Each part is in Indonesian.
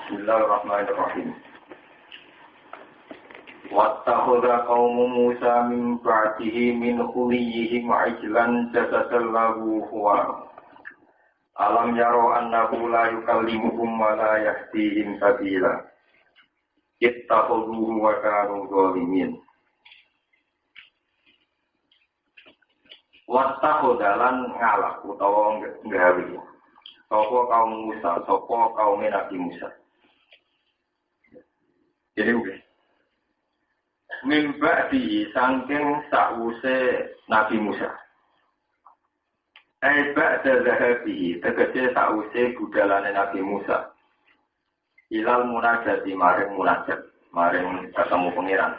Bismillahirrahmanirrahim. Wattakhadha qaumu Musa min ba'dihi min khuliyihim 'ijlan jasadan lahu huwa. Alam yaro annahu la yukallimuhum wa la yahdihim sabila. Ittakhadhuhu wa kanu zalimin. Wattakhadha lan ngalah utawa nggawe. Sapa kaum Musa, sapa kaum Nabi Musa. Jadi mimba di saking sakwuse Nabi Musa. Ba'da zahabi tegese sakwuse budalane Nabi Musa. Ilal munajati maring munajat, maring ketemu pangeran.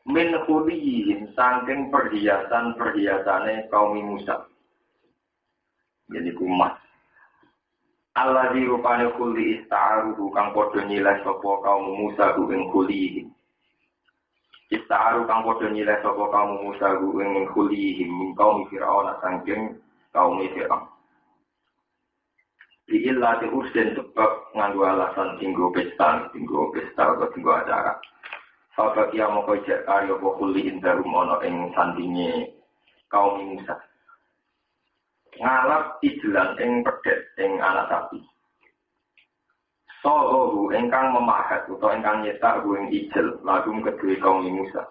Min khuliyin saking perhiasan-perhiasane kaum Musa. Jadi kumat. Allah di rupane khuli ista'aruhu kang padha nyileh sapa kaum Musa ku ing khulihim. Ista'aru kang padha nyileh sapa kaum Musa ku ing khulihim min kaum Firaun saking kaum Firaun. Di illati ursen sebab nganggo alasan tinggo pesta atau tinggo acara. Sabab ya moko jek karya apa khulihin darum ana ing sandinge kaum Musa. Ngalap ijlan ing pedet ing anak sapi. Sohu ingkang memahat utawa ingkang nyetak ing ijel lagum kedue kaum Musa.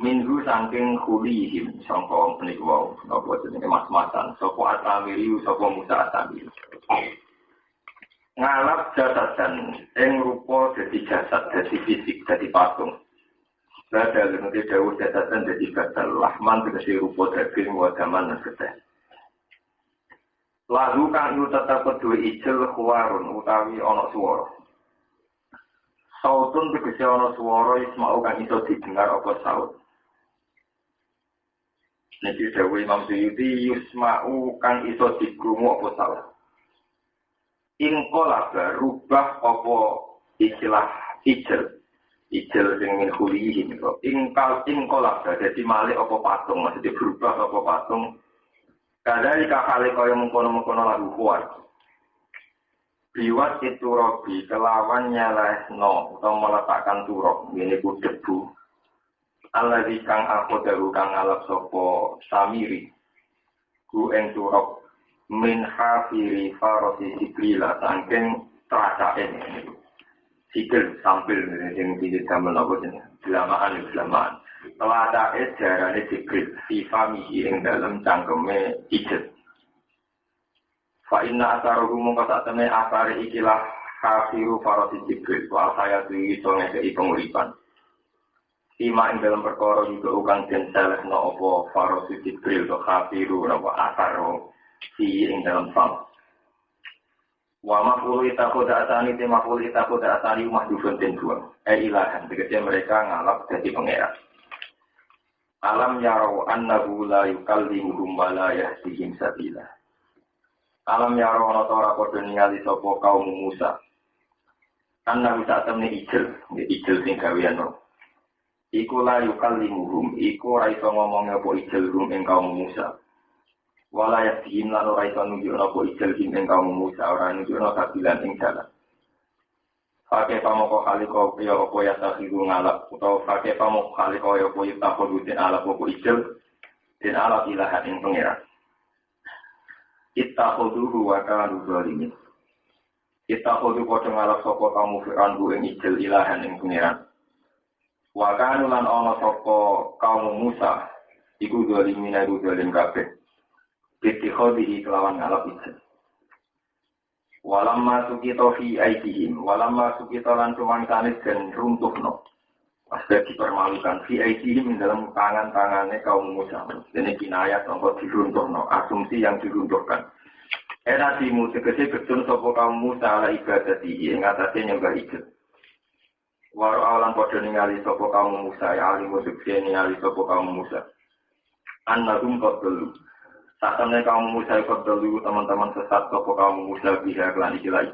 Minhu saking khulihim sangka menika wau napa jenenge mas-masan sapa atamiri sapa Musa atamiri. Ngalap jasadan ing rupa dadi jasad dadi fisik dadi patung. Badal nanti dawuh jasadan dadi badal lahman tegese rupa daging wa daman getih. Lalu kang yu tetep kedue ijel khuwarun utawi ana swara. Sautun tegese ana swara isma'u kang iso didengar apa saut. Niki dawuh Imam Suyuti yusma'u kang iso dikrungu apa saut. Ingkola rubah apa istilah ijel sing min khulihi niku ingkola dadi malih apa patung maksudnya berubah apa patung kadari kakale kaya mengkono-mengkono lagu kuat biwat itu robi kelawan nyalehno atau meletakkan turok ini ku debu Allah di kang aku daru kang alap sopo samiri ku eng turok min hafiri farosi sikrila sangking teracake ini sikil sampil yang tidak sama apa jenis belamaan teracake jarane sikril sifamihi yang dalam cangkeme ijel fa inna asaruhu mongko satene asare ikilah hafiru farosi sikril wa saya tuwi iso ngekei penguripan Ima yang dalam perkara juga ukang den selehno apa farosi sikril atau hafiru apa asaro si ing dalam fal. Wa maqulu itaquda atani te maqulu itaquda atani mahdhufun den dua. Ilahan tegese mereka ngalap dadi pangeran. Alam yarau annahu la yukallimuhum wa la yahdihim sabila. Alam yarau ana ora padha ningali sapa kaum Musa. Annahu satemene ijel sing gawean. Iku la yukallimuhum iku ora iso ngomong apa ijel rum ing kaum Musa. Walayat dihim lan ora iso nunjukna apa ijel ing kaum Musa ora nunjukna kabilan ing jalan. Pakai pamoko kaliko ya apa ya takhiru ngalap utawa pakai pamoko kaliko ya apa takhudin alap apa ijel den alap ilahan ing pangeran. Ittakhuduhu wa kanu zalimin. Ittakhudu padha ngalap sapa kaum Fir'aun ing ijel ilahan ing pangeran. Wa kanu lan ana sapa kaum Musa iku zalimin iku zalim kabeh. Bittikhadihi kelawan ngalap ijel. Walamma sukita fi aidihim, walamma sukita lan cumangsane den runtuhno. Pasti dipermalukan fi aidihim dalam tangan-tangane kaum Musa. Dene kinayah sangka diruntuhno, asumsi yang diruntuhkan. Era dimu tegese betul sapa kaum Musa ala ibadati ing atase nyembah ijel. Waro awan padha ningali sapa kaum Musa ya alimu sukse ningali sapa kaum Musa. Annahum qadlu Saatnya kaum Musa ikut dulu teman-teman sesat sopo kaum Musa bisa kelan istilah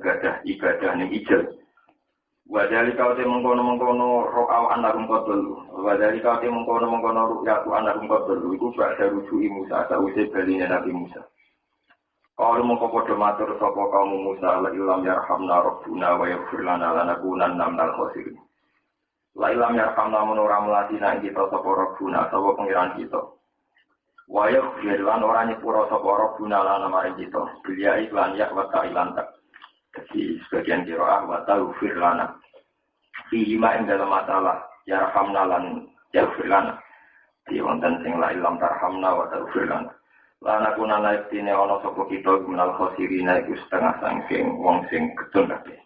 ibadah ning ijel. Wadali kau te mengkono rokaw anak engkau dulu. Wadali kau te mengkono rukyatu anak engkau dulu. Iku bakal rujuki Musa sausé baline Nabi Musa. Kalau mongko padha matur sapa kaum Musa la ilam yarhamna rabbuna wa yaghfir lana lanakunanna minal khosirin. La ilam yarhamna menora melatina kita sapa rabbuna sapa pengiran kita. Wa yaghfir lana ora nyepuro sapa rabbuna lana maring kita. Bilia iklan ya wa ta'ilan tak. Jadi sebagian qiraah wa taghfir lana. Fihima ing dalam masalah yarhamna lan yaghfir lana. Di wonten sing la ilam tarhamna wa taghfir lana. Lana kuna naik tine ono sapa kita menal khosirina iku setengah sangking wong sing ketun kabeh.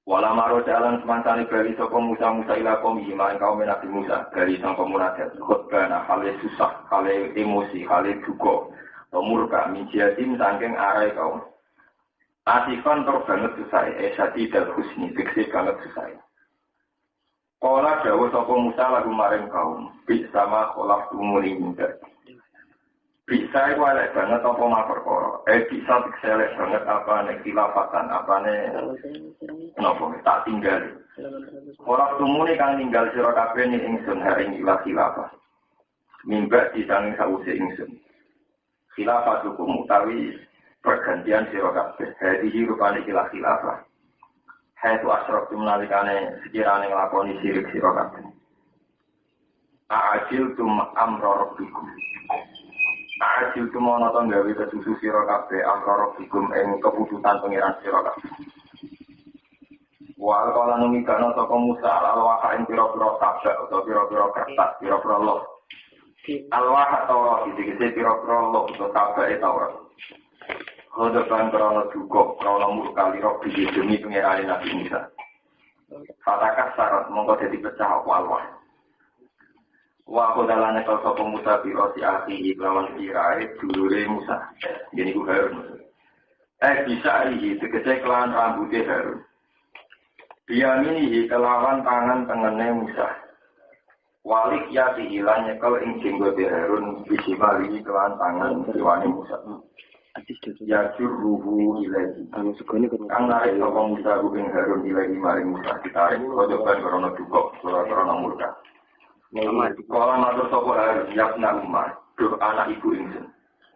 Wala maro jalan semantane bali sapa Musa ila kaum iman kaum Nabi Musa bali sang komunitas khotbana hale susah hale emosi hale duka murka minjiatim sangking arai kaum. Asifan tur banget susah esati dal husni fiksi banget susah. Kala dawuh sapa Musa lagu maring kaum bi sama kholaf umuri minta. Bisa itu elek banget apa mah perkara. Bisa elek banget apa nek khilafatan, apa nek napa tak tinggal. Ora tumune kang ninggal sira kabeh ning ingsun haring khilafah. Mimba disanging sawise ingsun. Khilafah hukum utawi pergantian sira kabeh. Hadi rupane khilafah. Haitu asraf nalikane sekirane nglakoni sirik sira kabeh. A'ajil tum amra rabbikum. Ajil tumono to gawe kesusu sira kabeh amrara bikum ing keputusan pangeran sira kabeh. Wa kala numikana saka Musa al-waha ing pira-pira tabak utawa pira-pira kertas pira-pira loh. Al-waha Taurat iki pira-pira loh utawa tabak Taurat. Hodokan krono duka krono murka liro demi pangeran Nabi Musa. Fatakas syarat mongko dadi pecah apa al-wah. Wa kodalane kal sapa Musa bi osi akhi lawan sirae dulure Musa. Gini ku Harun. Bisa iki tegese kelan rambuté Harun. Biyamini kelawan tangan tengene Musa. Walik ya dihilang nyekel ing jenggote Harun bisi bali kelan tangan kiwane Musa. Ya juruhu ilahi. Kang narik sapa Musa ing Harun ilahi maring Musa ditarik kodokan krana duka krana murka. Kala matur sapa Harun yapna Umar, duh anak ibu ingsun.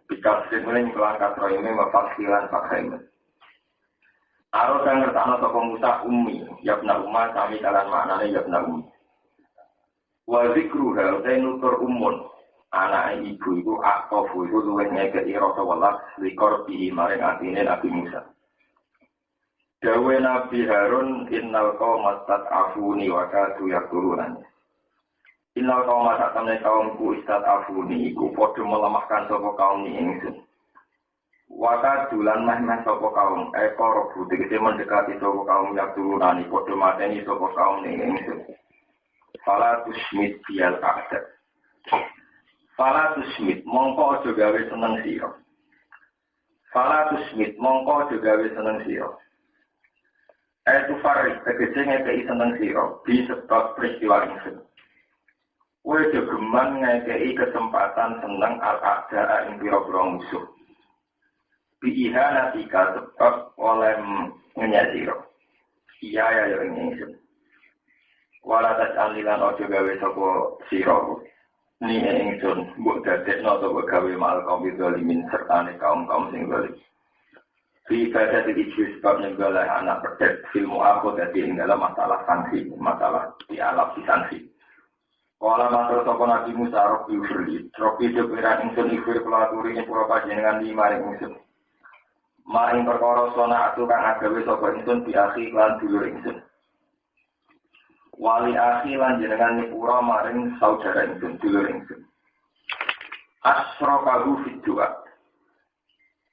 Bikas sing kelangkat roime mafasilan pakaian. Aro kang ngertakno sapa Musa ummi, yapna Umar sami kalan maknane yapna ummi. Wa zikruha nutur umun, anak ibu iku aqafu iku luwih ngekeki rasa welas likor bi maring atine Nabi Musa. Dawe Nabi Harun innal qauma tat'afuni wa kadu yakurunani. Innal kaum sak temne kaumku istat afuni iku padha melemahkan sapa kaum ni ingsun. Waka dulan meh-meh sapa kaum ekor tegese mendekati sapa kaum yak turunani padha mateni sapa kaum ni ingsun. Fala tusmit bial aqd. Fala tusmit mongko aja gawe seneng sira. Fala tusmit mongko aja gawe seneng sira. Tu farik tegese ngekei seneng sira bi sebab peristiwa ingsun. Kowe jogeman ngekei kesempatan seneng al-aqda ing pira-pira musuh. Biiha natika sebab oleh menyadiro. Iya ya ingsun. Wala taj'alilan ojo gawe sapa sira. Ni ingsun mbok dadekno to gawe mal kaum zalimin sertane kaum-kaum sing zalim. Fi ibadah iki sebab nyenggala anak pedet filmu aku dadi ing dalam masalah sanksi, masalah di alam sanksi. Kala matur sapa Nabi Musa Rabbi firli, Rabbi depiran ingsun ifir pelaturi ing pura panjenengan maring ingsun. Maring perkara sona atu kang agawe sapa ingsun biakhi lan dulur ingsun. Wali akhi lan jenengan nyepura maring saudara ingsun dulur ingsun. Asrokahu fid du'a.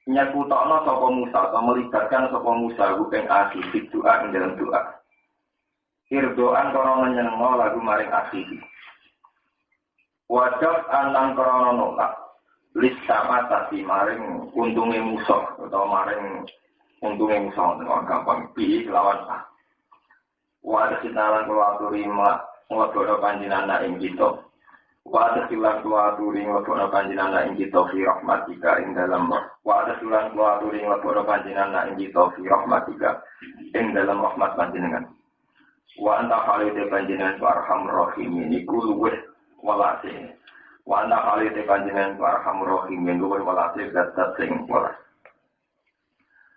Nyekutokno sapa Musa atau melibatkan sapa Musa ing akhi fid du'a ing dalam doa. Irdoan karena nyenengno lagu maring akhi. Wajab anang krono nolak listama tadi maring untungnya musuh atau maring untungnya musuh dengan gampang pilih lawan ah. Wadah sinalan keluaturi ngelakukan panjinan ing kita. Wadah silang keluaturi ngelakukan panjinan ing kita fi rahmatika ing dalam. Wadah silang keluaturi ngelakukan panjinan ing kita fi rahmatika ing dalam rahmat panjenengan. Wa anta khalid panjenengan arhamur rahimin iku luweh walase Wa ana khalite panjenengan arhamur rahimin luwih welasih zat sing welas.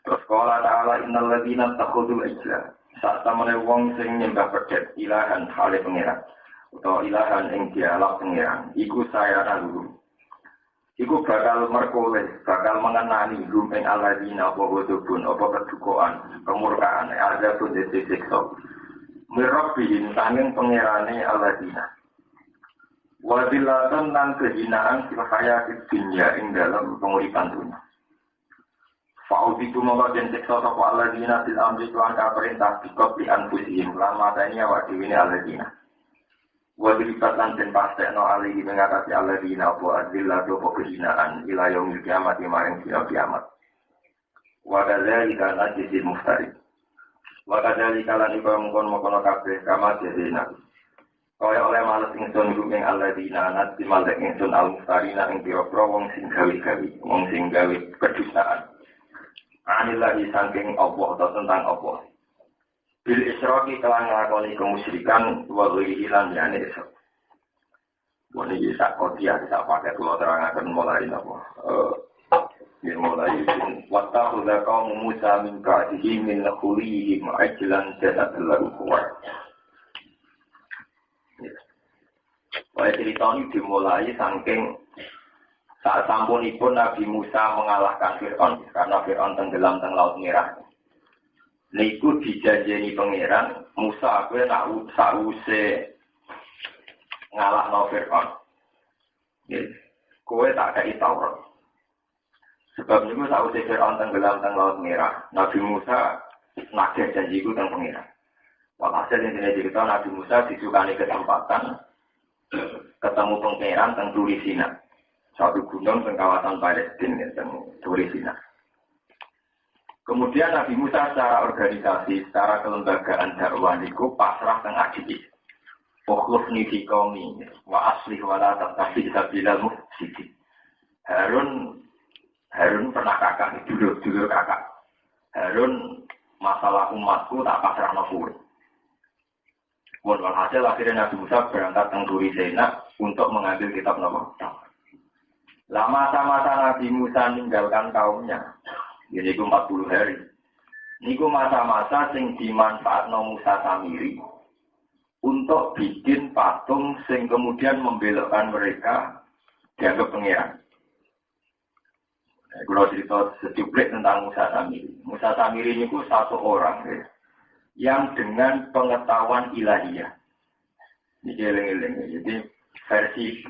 Terus kala ta'ala innal ladzina takhudul ijla sak tamene wong sing nyembah pedet ilahan hale pangeran utawa ilahan ing dialog pangeran iku saya lalu iku bakal merkoleh bakal mengenani ing alladzina apa godobun apa kedukaan kemurkaan ada pun disiksa mirabbihin tanging pangerane alladzina wadilatan dan kehinaan fil hayatid dunya ing dalam penguripan dunia. Fa'udiku mongko den siksa sapa alladzina fil amri lan perintah bikot li anfusihim lan mateni awak dhewe ne alladzina. Wadilipat lan den pastekno alihi mengatasi alladzina apa adillatu apa kehinaan ila yaumil kiamat maring dina kiamat. Wa kadzalika najzil muftarid. Wa kadzalika lan iku mongkon-mongkon kabeh kama dene kaya oleh males ingsun ing alladzina nati malek ingsun al-mustarina ing pira-pira wong sing gawe-gawe, wong sing gawe kedustaan. Anillahi saking Allah atau tentang Allah. Bil isyraki kelan nglakoni kemusyrikan wa ghairi lan liyane iso. Wong iki sak kopiah sak paket kula terangaken mulai napa. Mulai waktu kaum Musa min ka'dihi min khulihim ajlan jadallahu kuwar. Oleh cerita ini dimulai saking saat sampunipun Nabi Musa mengalahkan Fir'aun karena Fir'aun tenggelam teng Laut Merah. Niku dijanjeni pangeran Musa kowe nak sause ngalahno Fir'aun. Kowe tak kei Taurat. Sebab niku sause Fir'aun tenggelam teng Laut Merah, Nabi Musa nagih janjiku teng pangeran. Walhasil ini cerita Nabi Musa disukani kesempatan ketemu pangeran teng Turi Sina, satu gunung teng kawasan Palestina teng Turi Sina. Kemudian Nabi Musa secara organisasi, secara kelembagaan dakwah niku pasrah teng Adib. Ukhlufni fi qaumi wa aslih wa la tattabi sabilal mufsidin. Harun pernah kakak, dulur kakak. Harun masalah umatku tak pasrahno kowe. Walhasil akhirnya Nabi Musa berangkat ke Turi Sina untuk mengambil kitab Taurat. Lama masa-masa Nabi Musa meninggalkan kaumnya, ini 40 hari. Niku masa-masa sing dimanfaatno Musa Samiri untuk bikin patung sing kemudian membelokkan mereka dianggap pangeran. Kalau cerita sedikit tentang Musa Samiri. Musa Samiri niku satu orang yang dengan pengetahuan ilahiyah. Ini geleng-geleng. Jadi versi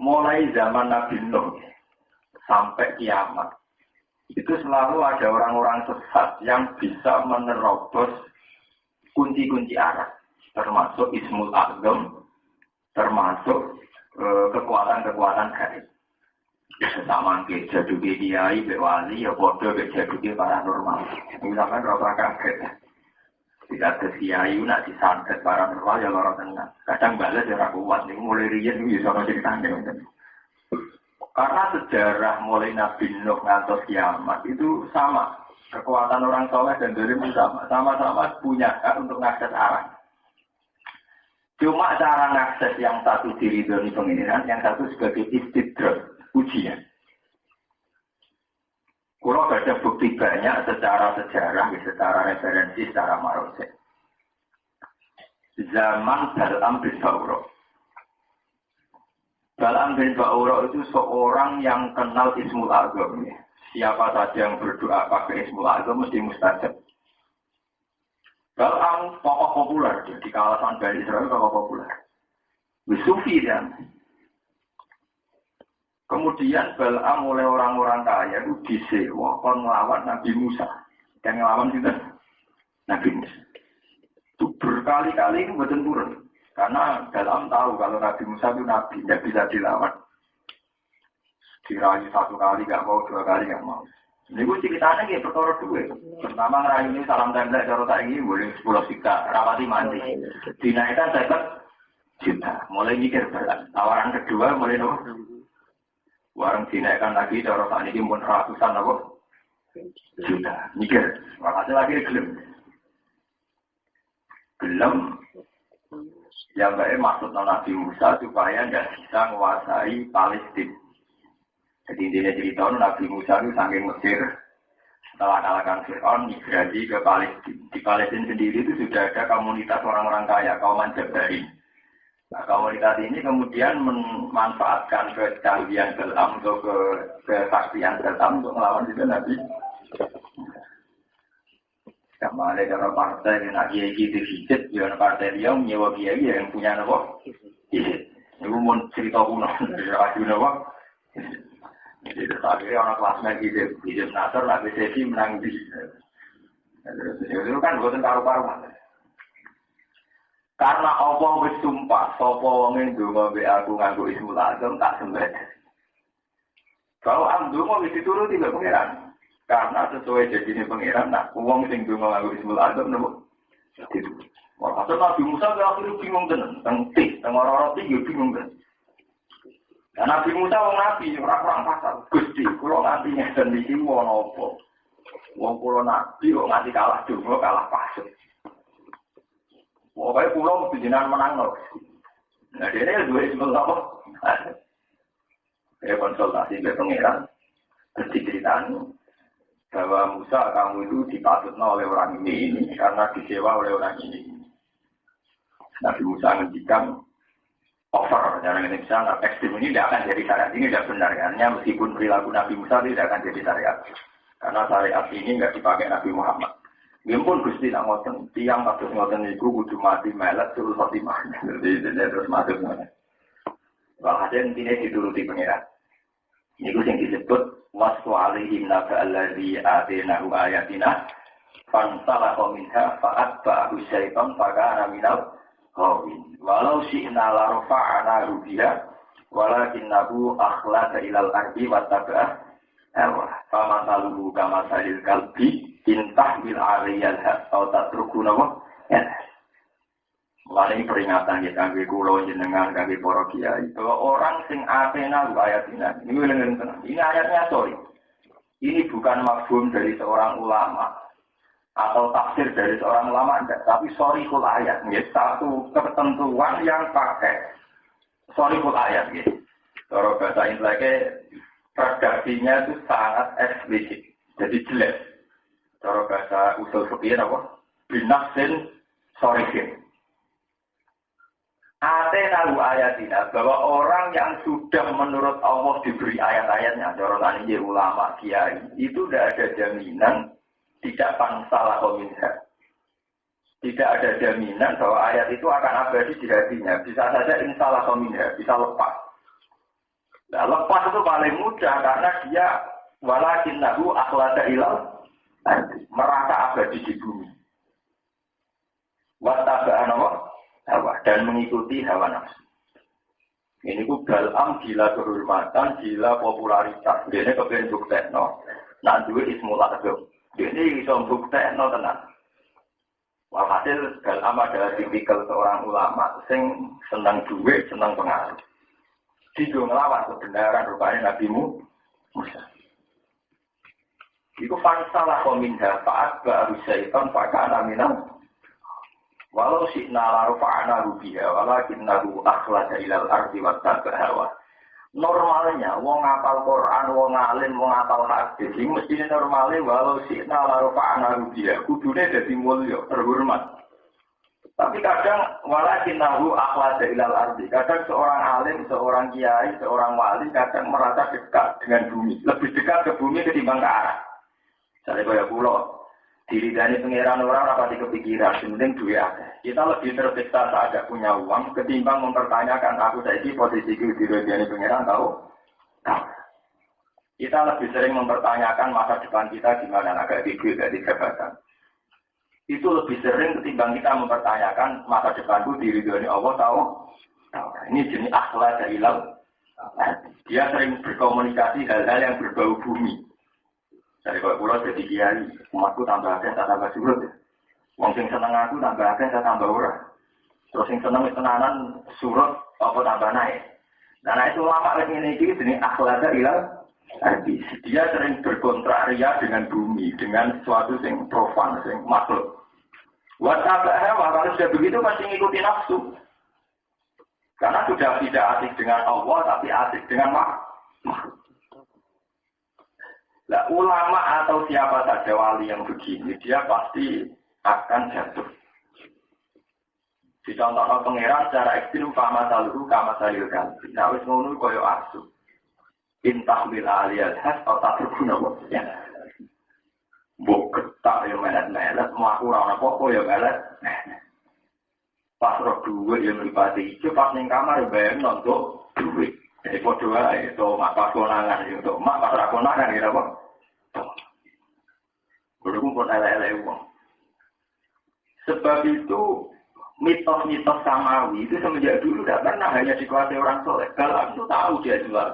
mulai zaman Nabi Nuh sampai kiamat itu selalu ada orang-orang sesat yang bisa menerobos kunci-kunci arah, termasuk Ismul Azam, termasuk kekuatan-kekuatan gaib. Sama ke jaduke kiai be wali ya padha be jaduke paranormal. Misalkan ora kaget. Tidak ada kiai nak disantet paranormal ya lara tenan. Kadang bales ya ora kuat niku mulai riyen iki iso ceritane. Karena sejarah mulai Nabi Nuh ngantos kiamat itu sama. Kekuatan orang soleh dan zalim sama. Sama-sama punya hak untuk mengakses arah. Cuma cara mengakses yang satu diridhoni pengiran, yang satu sebagai istidrak. Ujian. Kalau ada bukti banyak secara sejarah, secara referensi, secara marojek. Zaman Bal'am bin Ba'ura. Bal'am bin Ba'ura itu seorang yang kenal Ismul Azam. Siapa saja yang berdoa pakai Ismul Azam mesti mustajab. Bal'am tokoh populer di kawasan Bani Israel, tokoh populer. Sufi dan kemudian Bal'am oleh orang-orang kaya itu disewa kon melawan Nabi Musa. Yang melawan itu Nabi Musa. Itu berkali-kali itu betul turun. Karena Bal'am tahu kalau Nabi Musa itu Nabi, tidak bisa dilawan. Dirayu satu kali nggak mau, dua kali nggak mau. Ini gue ceritanya kayak perkara dua. Pertama ngerayu ini salam tanda cara tak ini boleh 10 juta, rapati mandi. Dinaikkan 50 juta. Mulai mikir berat. Tawaran kedua mulai nopo. Warung dinaikkan lagi, cara saat ini pun ratusan apa? Juta. Mikir. Makasih lagi gelem. Gelem. Yang baik maksud Nabi Musa supaya tidak bisa menguasai Palestina. Jadi intinya cerita Nabi Musa itu saking Mesir setelah kalahkan Fir'aun migrasi ke Palestina. Di Palestina sendiri itu sudah ada komunitas orang-orang kaya, kaum Jabarin. Nah, komunitas ini kemudian memanfaatkan kecanggihan Islam atau kesaktian Islam untuk melawan itu Nabi. Sama ada cara partai yang nak kiai gitu hijab, jangan partai dia menyewa kiai yang punya nopo. Itu mau cerita kuno dari Rasul nopo. Jadi akhirnya orang kelasnya hijab Nasr, nabi sesi menang di. Itu kan bukan karu-karuan. Karena Allah bersumpah, sopo wong ndonga mbek aku nganggo Ismul Azam tak sembah. Kalau amdonga wis dituruti mbek pangeran. Karena sesuai jadine pangeran, nah wong sing ndonga nganggo Ismul Azam nopo? Dituruti. Walhasil Nabi Musa akhirnya bingung tenan, teng ora-ora iki bingung tenan. Dan Nabi Musa wong nabi ora kurang pasal. Gusti, kula nganti ngeten iki ana apa? Wong kula nabi kok nganti kalah donga, kalah pasal. Pokoknya pulau bijinan menang loh. Nah dia ini dua ismul apa? Saya konsultasi ke pangeran. Terus diceritakan bahwa Musa kamu itu dipatutnya oleh orang ini karena disewa oleh orang ini. Nabi Musa ngendikan over. Jangan Indonesia nggak ekstrim ini tidak akan jadi syariat. Ini tidak benar. Karena meskipun perilaku Nabi Musa tidak akan jadi syariat. Karena syariat ini nggak dipakai Nabi Muhammad. Dia pun Gusti nak ngoten, tiang kados ngoten niku kudu mati melet terus mati mana. Jadi terus mati mana. Walhasil intine dituruti pangeran. Niku sing disebut wasfu alaihim nafa allazi atenahu ayatina fansalaha minha fa'atba'ahu syaitan fakana minal ghawin. Walau syi'na la rafa'ana biha walakinnahu akhlada ilal ardi wattaba'a hawa. Fama taluhu kama salil kalbi intah bil aliyal atau tak terguna wah. Mulai peringatan kita kangge kula jenengan kangge para kiai. Bahwa orang sing atena ayatina. Ini ayatnya sorry. Ini bukan mafhum dari seorang ulama atau tafsir dari seorang ulama enggak, tapi sorry kul ayat. Nggih, satu ketentuan yang pakai sorry kul ayat nggih. Cara bahasa Inggrisnya redaksinya itu sangat eksplisit. Jadi jelas. Cara bahasa usul fikih apa? Binafsin sorihin. Atena ayatina bahwa orang yang sudah menurut Allah diberi ayat-ayatnya, cara tani ulama kiai itu tidak ada jaminan tidak pansalah minha. Tidak ada jaminan bahwa ayat itu akan abadi di hatinya. Bisa saja insalah minha, bisa lepas. Nah, lepas itu paling mudah karena dia walakinnahu akhlada ilal merasa abadi di bumi. Wattaba'an hawa dan mengikuti hawa nafsu. Ini ku Bal'am gila kehormatan, gila popularitas. Dia ini kepengen buktekno. Nah duwe Ismul Azam. Dia ini bisa buktekno tenan. Walhasil Bal'am adalah tipikal seorang ulama sing senang duit, senang pengaruh. Dia ngelawan kebenaran rupanya Nabi Musa. Iku fansalah minha fa'atba'ahu syaitan fakana minal. Walau syi'na la rafa'ana biha walakinnahu akhlada ilal ardi wattaba'a hawa. Normalnya wong ngapal Quran, wong alim, wong ngapal hadis, iki mestine normale walau syi'na la rafa'ana biha, kudune dadi mulya, terhormat. Tapi kadang walakinnahu akhlada ilal ardi. Kadang seorang alim, seorang kiai, seorang wali kadang merasa dekat dengan bumi, lebih dekat ke bumi ketimbang ke arah. Saya kaya pulau, diri dari pengiran orang rapati kepikiran, penting duit aja. Kita lebih tersiksa saat tidak punya uang, ketimbang mempertanyakan aku saiki posisiku diri dari pengiran tahu. Kita lebih sering mempertanyakan masa depan kita gimana, agak gigil dari jabatan. Itu lebih sering ketimbang kita mempertanyakan masa depanku diri dari Allah tahu. Ini jenis akhlak dari laut. Dia sering berkomunikasi hal-hal yang berbau bumi. Dari kalau pulau jadi kiai, umatku tambah akeh, tak tambah surut. Wong sing seneng aku tambah akeh, tak tambah ora. Terus sing seneng tenanan surut, apa tambah naik. Nah itu lama lagi ini jenis akhlak ilal. Dia sering berkontraria dengan bumi, dengan sesuatu yang profan, yang makhluk. Wattaba'a hawa, kalau sudah begitu pasti ngikuti nafsu. Karena sudah tidak asik dengan Allah, tapi asik dengan makhluk. Nah, ulama atau siapa saja wali yang begini, dia pasti akan jatuh. Dicontohkan pangeran secara ekstrim, kama saluhu, kama salil kalbi. Nah, wis ngono koyo asu. Intah bil aliyah has, otak berguna ya. Buk ketak yang melet-melet, melaku orang apa yang melet. Pas roh duit yang melipati hijau, pas ning kamar bayang nonton duit. Jadi kode wae itu mak pas konangan itu, mak pas ra konangan gitu apa? Kudu pun elek-elek wong. Sebab itu mitos-mitos samawi itu semenjak dulu tidak pernah hanya dikuasai orang soleh. Kalau itu tahu dia jual.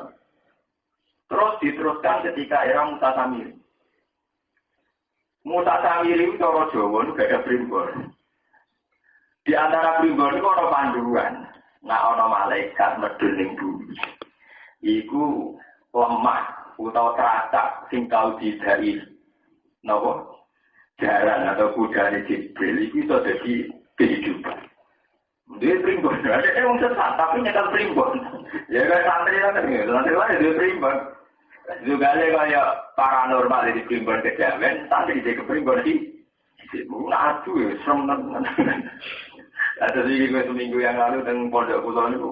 Terus diteruskan ketika era Musa Samiri. Musa Samiri itu orang Jawa itu gak ada primbon. Di antara primbon itu ada panduan. Nah, ada malaikat medun ning bumi. Iku lemah atau teracak sing tau didai. Napa? Jaran atau kuda Jibril itu iso dadi kehidupan. Dia primbon, ada yang sesat tapi nyetel primbon. Ya kayak santri lah kan, santri lah dia primbon. Juga ada kayak paranormal di primbon kejawen, santri di primbon di. Aduh ya, serem banget. Ada sih gue seminggu yang lalu dengan pondok pulau itu.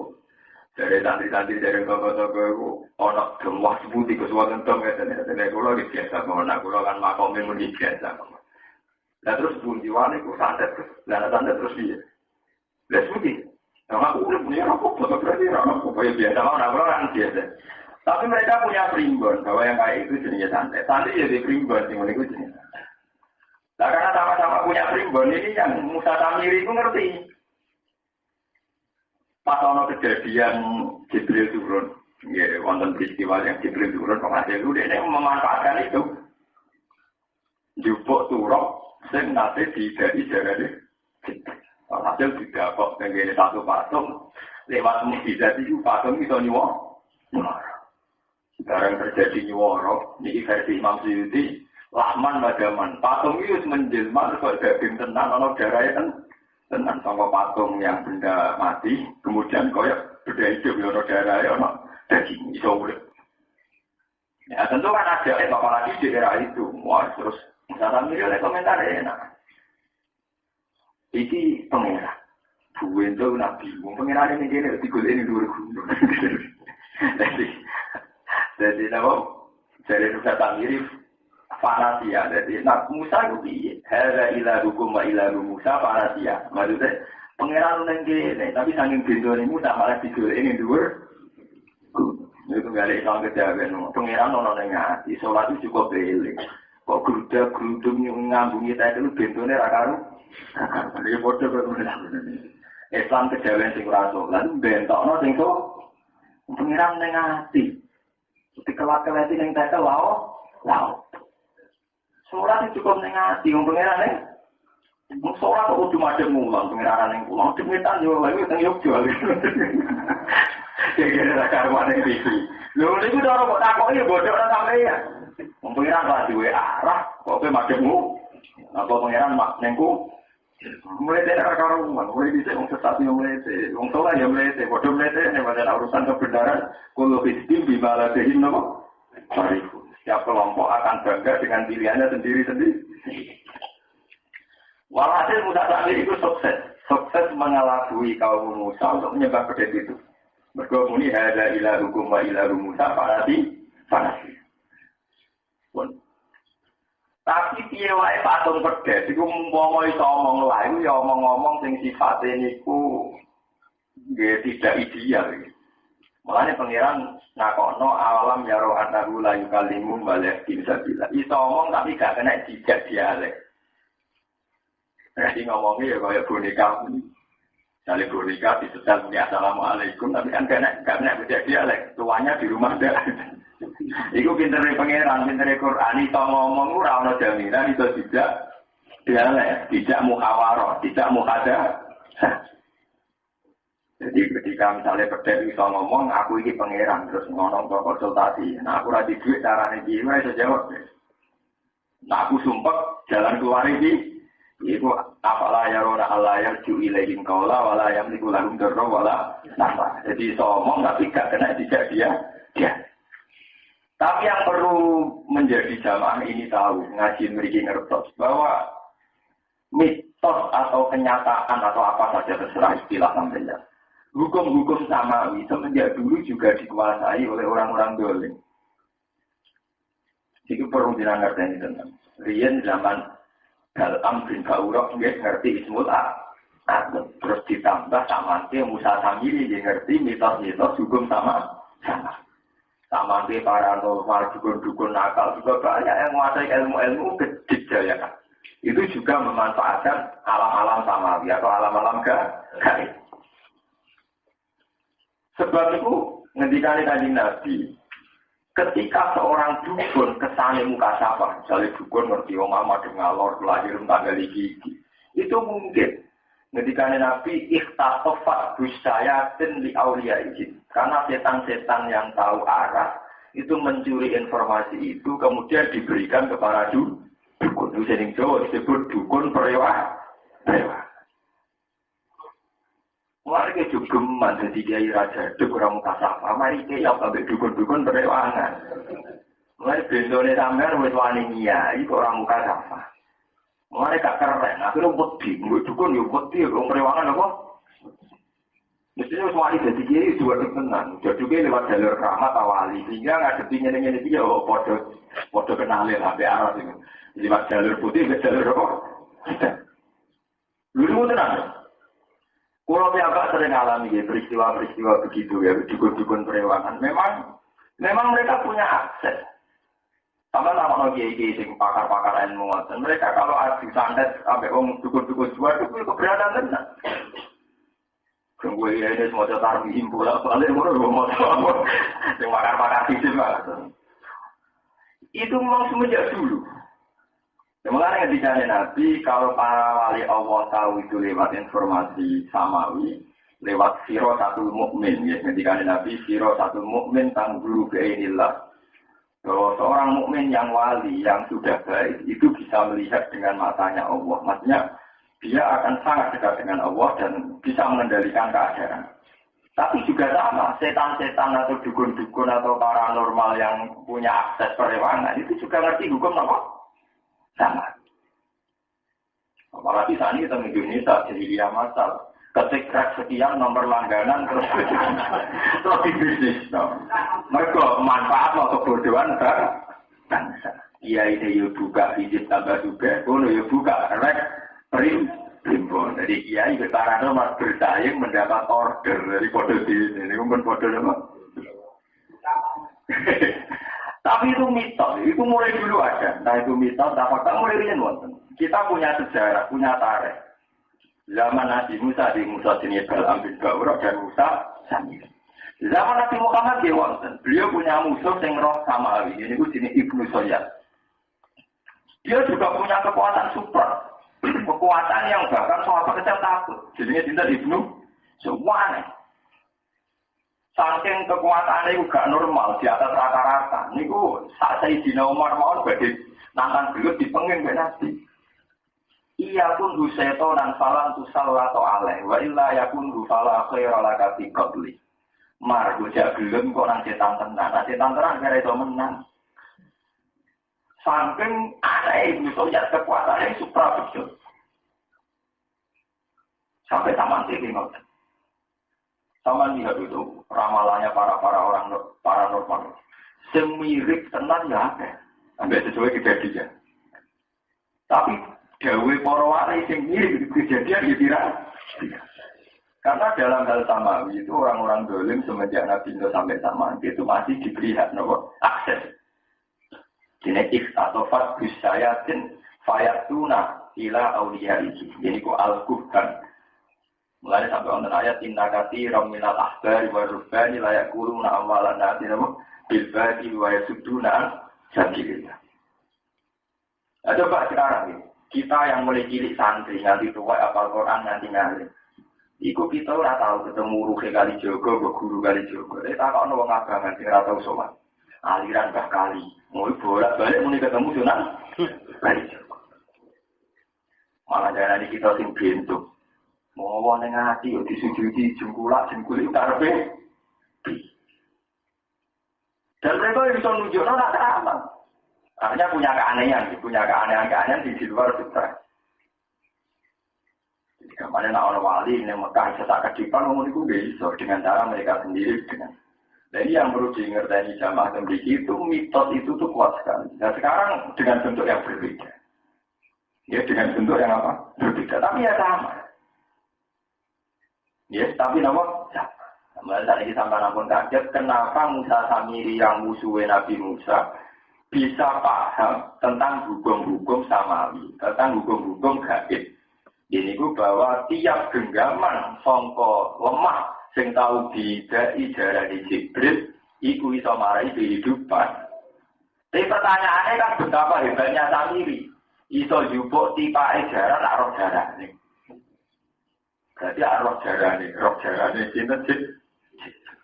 Dari santri-santri dari toko-toko itu, orang gemah sebuti ke suatu tempat ya, dan kulo biasa, karena kulo kan makomnya muni biasa. Nah terus bunyiwan itu santet, dan santet terus dia. Lihat sebuti, sama aku udah punya rokok, berarti rokok kayak biasa, orang kan biasa. Tapi mereka punya primbon, bahwa yang kayak itu jenisnya santet. Santet jadi primbon, yang itu jenisnya. Nah karena sama-sama punya primbon, ini yang Musa Samiri itu ngerti. Pas ono kejadian Jibril turun, ya wonten peristiwa yang Jibril turun, penghasil itu dia memanfaatkan itu. Jupuk turok, sing nate didai jarane. Hasil didapok dengan satu patung, lewat mukjizat itu patung itu nyuwara. Sekarang terjadi nyuwara, ini versi Imam Suyuti, Lahman Madaman. Patung itu menjelma, terus daging tenang, ono darahnya kan. Tenang sama patung yang benda mati, kemudian koyok benda hidup, ono darahnya, ono daging, iso urip. Ya tentu kan ada, apalagi di era itu, wah terus, misalnya mirip komentar enak. Iki pengira, buwe itu nabi, pengira ini gini, digul ini dua gunung. Jadi nama, dari Nusa Mirip, Fanasia, jadi Musa itu piye? Hada ilahukum wa ilahu Musa Fanasia. Maksudnya pangeran nang kene, tapi saking bendone Musa malah digolek ini dhuwur. Itu gale Islam kejawen. Pangeran ono nang ati, salat itu cukup belik. Kok grudak-grudung ngambungi ta itu bendone ra karo. Iki padha karo Islam kejawen sing ora salat bentokno sing so pangeran nang ati. Dikelak-kelati ning tetel lao. Sholat itu cukup nengati, orang pengeran nih. Sholat itu cuma ada mulang, pengeran yang pulang. Demikian juga lagi, kita yuk jual. Jadi ada karwan yang tinggi. Lalu itu orang kok takut ini, bodoh orang sampai ya. Orang pengeran lah di WA, kok macammu. Apa pengeran nengku. Mulai dari karwan, mulai bisa orang sesat yang mulai. Orang sholat yang mulai, bodoh mulai. Ini pada urusan kebenaran. Kalau bistim, bimala dehin, nama. Sarifu. Setiap kelompok akan bangga dengan pilihannya sendiri-sendiri. Walhasil Musa Samiri itu sukses mengelabui kaum Musa untuk menyembah pedet itu. Bergabung ada ilahukum wa ilahu Musa Fanasi. Tapi piye wae patung pedet iku umpama iso omong lain ya omong-omong sing sifate niku nggih tidak ideal. Mulane pangeran nakono alam ya roh anahu la yukalimu balik bisa bila. Iso omong tapi gak kena jejak dialek. Jadi ngomongnya ya kayak boneka. Misalnya boneka disetel punya assalamualaikum tapi kan gak kena jejak dialek. Tuanya di rumah dah. Iku pintere pangeran, pintere Quran iso ngomong ora ono jaminan iso jejak dialek, tidak muhawarah, tidak muhada. Jadi ketika misalnya pedet bisa ngomong, aku ini pangeran terus ngomong ke konsultasi. Nah aku rada duit caranya gimana bisa jawab. Nah aku sumpah jalan keluar ini Iku apalah ya rona alayar ju ilaihim kaula wala yamliku lahum darra wala nafa. Jadi somong tapi gak kena dijak dia. Tapi yang perlu menjadi jamaah ini tahu, ngaji mriki ngertos bahwa mitos atau kenyataan atau apa saja terserah istilah sampeyan. Hukum-hukum samawi semenjak dulu juga dikuasai oleh orang-orang dolim. Itu perlu dingerti tentang. Riyen zaman Galam bin Ba'urok ngerti Ismul Adem. Terus ditambah sama Musa Samiri ngerti mitos-mitos hukum sama. Sama paranormal, dukun-dukun nakal juga banyak yang menguasai ilmu-ilmu gede ya kan. Itu juga memanfaatkan alam-alam samawi atau alam-alam gaib. Sebab itu ngendikane Kanjeng Nabi, ketika seorang dukun kesane muka sapa, misalnya dukun ngerti omah ngalor lahir tanggal iki, itu mungkin ngendikane Nabi ikhtafat busyayatin li auliya izin. Karena setan-setan yang tahu arah itu mencuri informasi itu kemudian diberikan kepada dukun. Itu sering Jawa disebut dukun perewa. Mari kita geman jadi kiai raja, itu kurang muka sapa. Mari kita sampai dukun-dukun perewangan. Mari bendone sampean wis wani nyai orang muka sapa. Mari gak keren, akhirnya wedi, dukun yo wedi, wong perewangan apa? Mestinya semua ini jadi kiai juga tenang. Jadi kiai lewat jalur rahmat awali, sehingga ngadepi nyeneng-nyeneng dia, podo kenalin sampai arah ini. Lewat jalur putih ke jalur apa? Dulu tenang. Kalau pihak sering alami ya, peristiwa-peristiwa begitu ya, dukun-dukun perewangan. Memang mereka punya akses. Sama kiai-kiai sing pakar-pakar ilmu. Mereka kalau adu santet sampai dukun-dukun jual itu keberatan tenang. Gue ini semua cetar himpul lah, soalnya mau yang pakar-pakar fisik lah. Itu memang semenjak dulu. Sebenarnya ketika Nabi, kalau para wali Allah tahu itu lewat informasi samawi, lewat siro satu mukmin, ya. Ketika Nabi siro satu mukmin tanggulu keinilah. Bahwa seorang mukmin yang wali, yang sudah baik, itu bisa melihat dengan matanya Allah. Maksudnya, dia akan sangat dekat dengan Allah dan bisa mengendalikan keadaan. Tapi juga sama, setan-setan atau dukun-dukun atau paranormal yang punya akses perewangan, itu juga ngerti hukum apa? Sama. Apalagi saat ini di Indonesia jadi dia masal. Ketik sekian nomor langganan terus di bisnis. Mereka manfaat atau kebodohan bangsa. Iya ini yuk buka hijab tambah juga, boleh yuk buka primbon. Jadi iya itu paranormal bersaing mendapat order dari kode ini pun kode apa? Tapi itu mitos, itu mulai dulu ada. Nah itu mitos, fakta mulai rian wonten. Kita punya sejarah, punya tarikh. Zaman Nabi Musa di Musa sini Galam bin Ba'urok dan Musa Samir. Zaman Nabi Muhammad di wonten. Beliau punya musuh yang roh samawi. Ini sini Ibnu Soyad. Dia juga punya kekuatan super, kekuatan yang bahkan sahabat kecil takut. Jadinya cinta Ibnu semua nih. Saking kekuatannya itu gak normal di atas rata-rata. Niku saat Sayyidina Umar mau badhe nantang beliau dipenging mbek Nabi. Iya pun huseto dan falan tusallatu alaih wa illa yakun fala khaira laka fi qabli. Mar bocah gelem kok nang setan tenan. Setan tenan kira iso menang. Saking aneh itu ya kekuatannya supra betul. Sampai taman sini ngoten. Sama lihat itu ramalannya para orang paranormal. Semirip tenan ya ada. Sampai sesuai kejadian. Tapi dawe para wali sing mirip kejadian ya tidak. Karena dalam hal samawi itu orang-orang dolim semenjak Nabi Nuh sampai zaman itu masih diberi hak akses. Genetik atau fatbus sayatin fayatuna ila auliya itu. Jadi ku al-Qur'an. Mulai sampai wonten ayat inna katsiran minal ahbari wa rubbani la yaquluna amalan nasi bil batil wa yasudduna sabilillah. Coba sekarang ini, kita yang mulai cilik santri nanti tua hafal Quran nanti ngalim. Iku kita ora tahu ketemu ruhe kali Jogo, guru kali Jogo. Tak ono wong abangan sing ora tau sowan. Aliran Mbah Kali. Mulai bolak-balik muni ketemu Sunan kali Jogo. Malah jangan kita sing bentuk. Mau ning ati yo disujudi jengkulak karepe. Dan mereka bisa nunjukno nak aman. Artinya punya keanehan di luar fitrah. Jadi kemarin orang wali yang Mekah sesak kedipan ngomong itu bisa dengan cara mereka sendiri dengan. Jadi yang perlu diingatkan jamaah memiliki itu mitos itu tuh kuat sekali. Nah sekarang dengan bentuk yang berbeda. Ya dengan bentuk yang apa? Berbeda. Tapi ya sama. Yes, tapi nama sama. Saat ini sampai nampun kaget, kenapa Musa Samiri yang musuhnya Nabi Musa bisa paham tentang hukum-hukum samawi, tentang hukum-hukum gaib. Ini ku bahwa tiap genggaman songko lemah, sing tahu bidai darani Jibril, iku iso marai kehidupan. Tapi pertanyaannya kan betapa hebatnya Samiri, iso jupuk tipae jaran nak roh jarane. Berarti roh jarane sinten sih?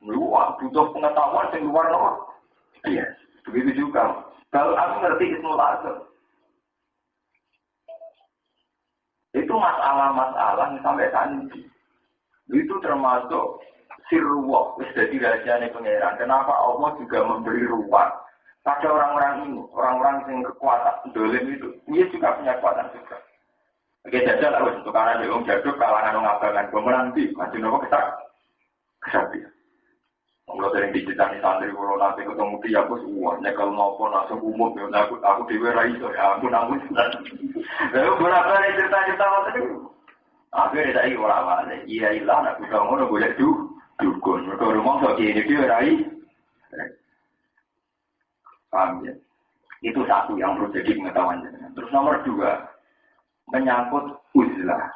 Luar butuh pengetahuan yang luar luar. Iya, begitu juga. Kalau aku ngerti Ismul Azam, itu masalah-masalah yang sampai saat ini. Itu termasuk sirruwah, jadi rahasianya pengeran. Kenapa Allah juga memberi ruang pada orang-orang ini, orang-orang yang kekuatan dolim itu, dia juga punya kekuatan juga. Oke, jajal lah, untuk karena dia jaduk kalangan ngabangan pemenanti, masih nopo kesabian. Kalau sering diceritani santri kalau nanti ketemu dia, aku semuanya kalau nopo langsung umum, ya aku dewe raiso ya, aku namun lalu berapa nih cerita-cerita waktu itu? Akhirnya saya orang-orang, iya ilah, aku kamu udah boleh dukun, kalau rumah so ini dia rai, paham ya? Itu satu yang perlu jadi pengetahuan. Terus nomor 2, menyangkut uzlah.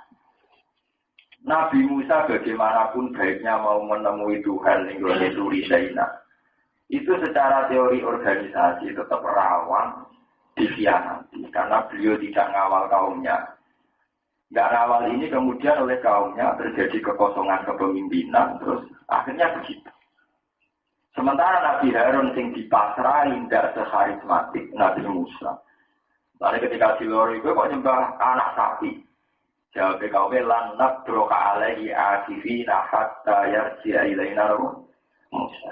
Nabi Musa bagaimanapun baiknya mau menemui Tuhan yang Turi Saina, itu secara teori organisasi tetap rawan dikhianati karena beliau tidak ngawal kaumnya. Nggak ngawal ini kemudian oleh kaumnya terjadi kekosongan kepemimpinan, terus akhirnya begitu. Sementara Nabi Harun yang dipasrai tidak seharismatik Nabi Musa. Lalu ketika Silori itu kok nyembah anak sapi. Jawab kaum lan nadroka alaihi asifina hatta yarji'a ilaina Musa.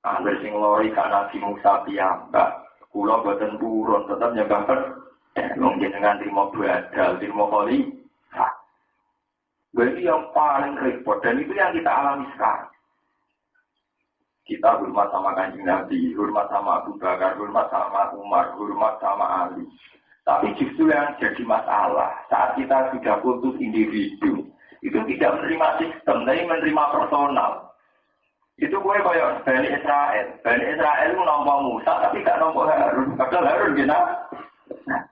Angger sing lori ka Nabi Musa piyambak, kula boten purun tetep nyembah wong jenengan trimo badal, trimo koli. Berarti yang paling repot dan itu yang kita alami sekarang. Kita hormat sama Kanjeng Nabi, hormat sama Abu Bakar, hormat sama Umar, hormat sama Ali. Tapi justru yang jadi masalah saat kita sudah putus individu, itu tidak menerima sistem, tapi menerima personal. Itu gue kayak Bani Israel. Bani Israel itu nampak Musa, tapi gak nampak Harun. Padahal Harun gimana? Nah.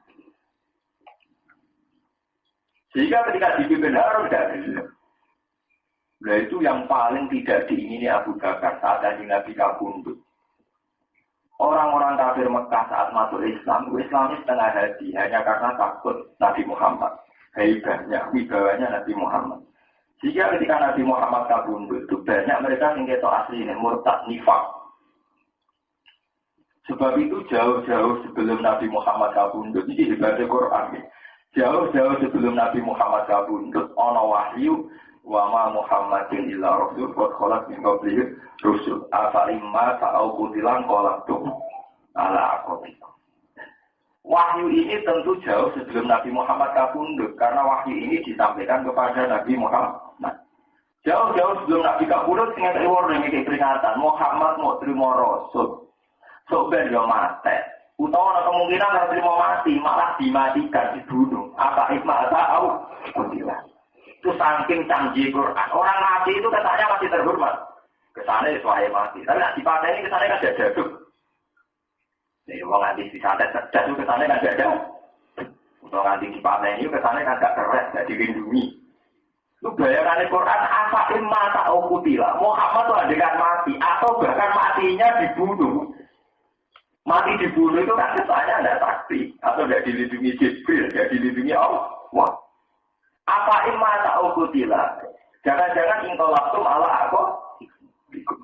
Sehingga ketika dipimpin Harun tidak bisa. Nah itu yang paling tidak diingini Abu Bakar saat Nabi kabundut. Orang-orang kafir Mekah saat masuk Islam, Islam setengah hati hanya karena takut Nabi Muhammad. Hebatnya, wibawanya Nabi Muhammad. Jika ketika Nabi Muhammad kabundut, itu banyak mereka yang ketok asli ini, murtad, nifak. Sebab itu jauh-jauh sebelum Nabi Muhammad kabundut, ini ibadah Quran. Jauh-jauh sebelum Nabi Muhammad kabundut, ana wahyu, wa ma Muhammadin illa rasul qad khalat min qablihi rusul afa imma ta'au qutilan qalatu ala aqabikum. Wahyu ini tentu jauh sebelum Nabi Muhammad kabundut karena wahyu ini disampaikan kepada Nabi Muhammad. Jauh-jauh sebelum Nabi kabundut sing ngene warning iki peringatan Muhammad mau terima rasul. Sok ben yo mate. Utawa ana kemungkinan ora terima mati, malah dimatikan dibunuh. Apa imma ta'au qutilan. Itu saking canggih Quran. Orang mati itu kesannya masih terhormat. Kesannya suai mati. Tapi nak dipateni kesannya kan ada jaduk. Nih, orang nanti disantet cerdas itu kesannya kan ada. Orang nanti dipateni itu kesannya kan gak keren, gak dilindungi. Lu bayangkan Quran, apa imma ta'u qutila. Muhammad itu adegan mati. Atau bahkan matinya dibunuh. Mati dibunuh itu kan kesannya ada sakti. Atau gak dilindungi Jibril, gak dilindungi Allah. Wah. Apa imma ta'u qutila? Jangan-jangan intolaktum ala aku.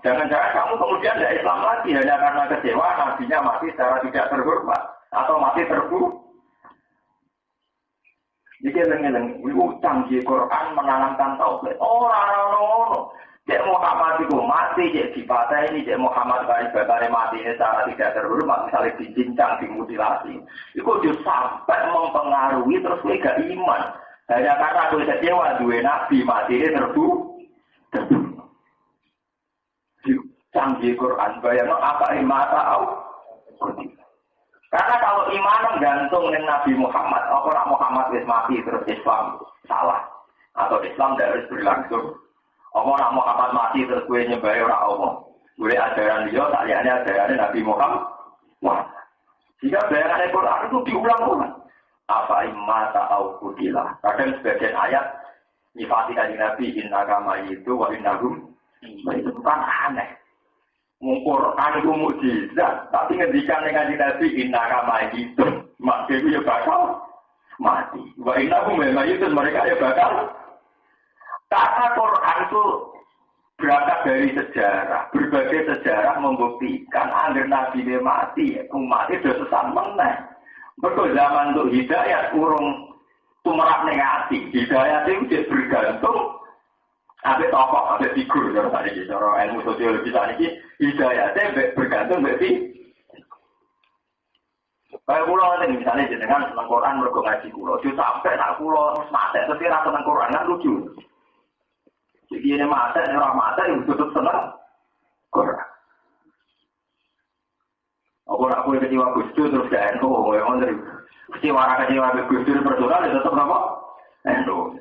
Jangan-jangan kamu kemudian tidak Islam lagi hanya karena kecewa nabinya mati secara tidak terhormat atau mati terbunuh. Jadi lengen-lengen, itu canggih Quran menanamkan tauhid. Orang-orang Cek Muhammad itu mati, cek dipateni, cek Muhammad kali bakare mati ini secara tidak terhormat, misalnya dicincang, dimutilasi. Itu juga sampai mempengaruhi terus gue gak iman. Hanya karena gue kecewa, dua nabi mati ini terbunuh. Canggih Quran, bayangno apa iman tahu? Karena kalau iman gantung dengan Nabi Muhammad, orang Muhammad wis mati terus Islam salah, atau Islam tidak harus berlangsung. Orang Muhammad mati terus gue nyembah orang Allah. Gue ajaran dia, taliannya ajaran Nabi Muhammad. Wah, jika bayangan Quran itu diulang-ulang. Apa imma ta'au kutilah. Kadang sebagian ayat nyifati dari Nabi inna kama itu wa innahum. Itu bukan aneh. Quran itu mukjizat, tapi ngendikan dengan Nabi inna kama itu, maka itu ya bakal mati. Wa innahum itu mereka ya bakal. Kata Quran itu berangkat dari sejarah, berbagai sejarah membuktikan agar Nabi mati, umat itu sesat meneh. Betul zaman untuk hidayat urung tumerak negatif, hidayat itu bergantung ada tokoh, ada figur, kalau tadi cara ilmu sosiologi tadi hidayatnya bergantung berarti. Kayak pulau nanti misalnya jenengan tentang Quran mergo ngaji pulau, itu sampai nak pulau mati, tapi rasa tentang Quran kan lucu. Jadi ini mata, ini orang mata yang tutup senang. Quran. Aku kecewa Gus Dur terus ke NU, yang dari kecewa Gus Dur personal itu tetap apa? NU.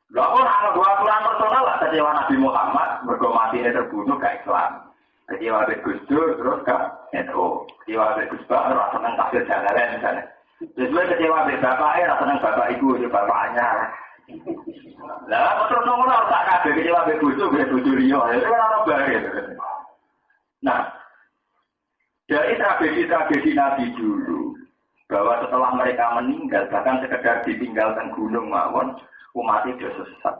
Gak orang dua aturan personal lah kecewa Nabi Muhammad berkomati ini terbunuh ke Islam. Kecewa Gus Dur terus ke NU. Kecewa Gus Bah rasa senang kafir jalanan misalnya. Terus kecewa bapaknya rasa senang bapak ibu itu bapaknya. Lah, terus nomor tak kabeh kecewa be bojo liya. Itu kan ora bahaya. Nah, dari tragedi Nabi dulu bahwa setelah mereka meninggal bahkan sekedar ditinggalkan gunung mawon umat itu sesat.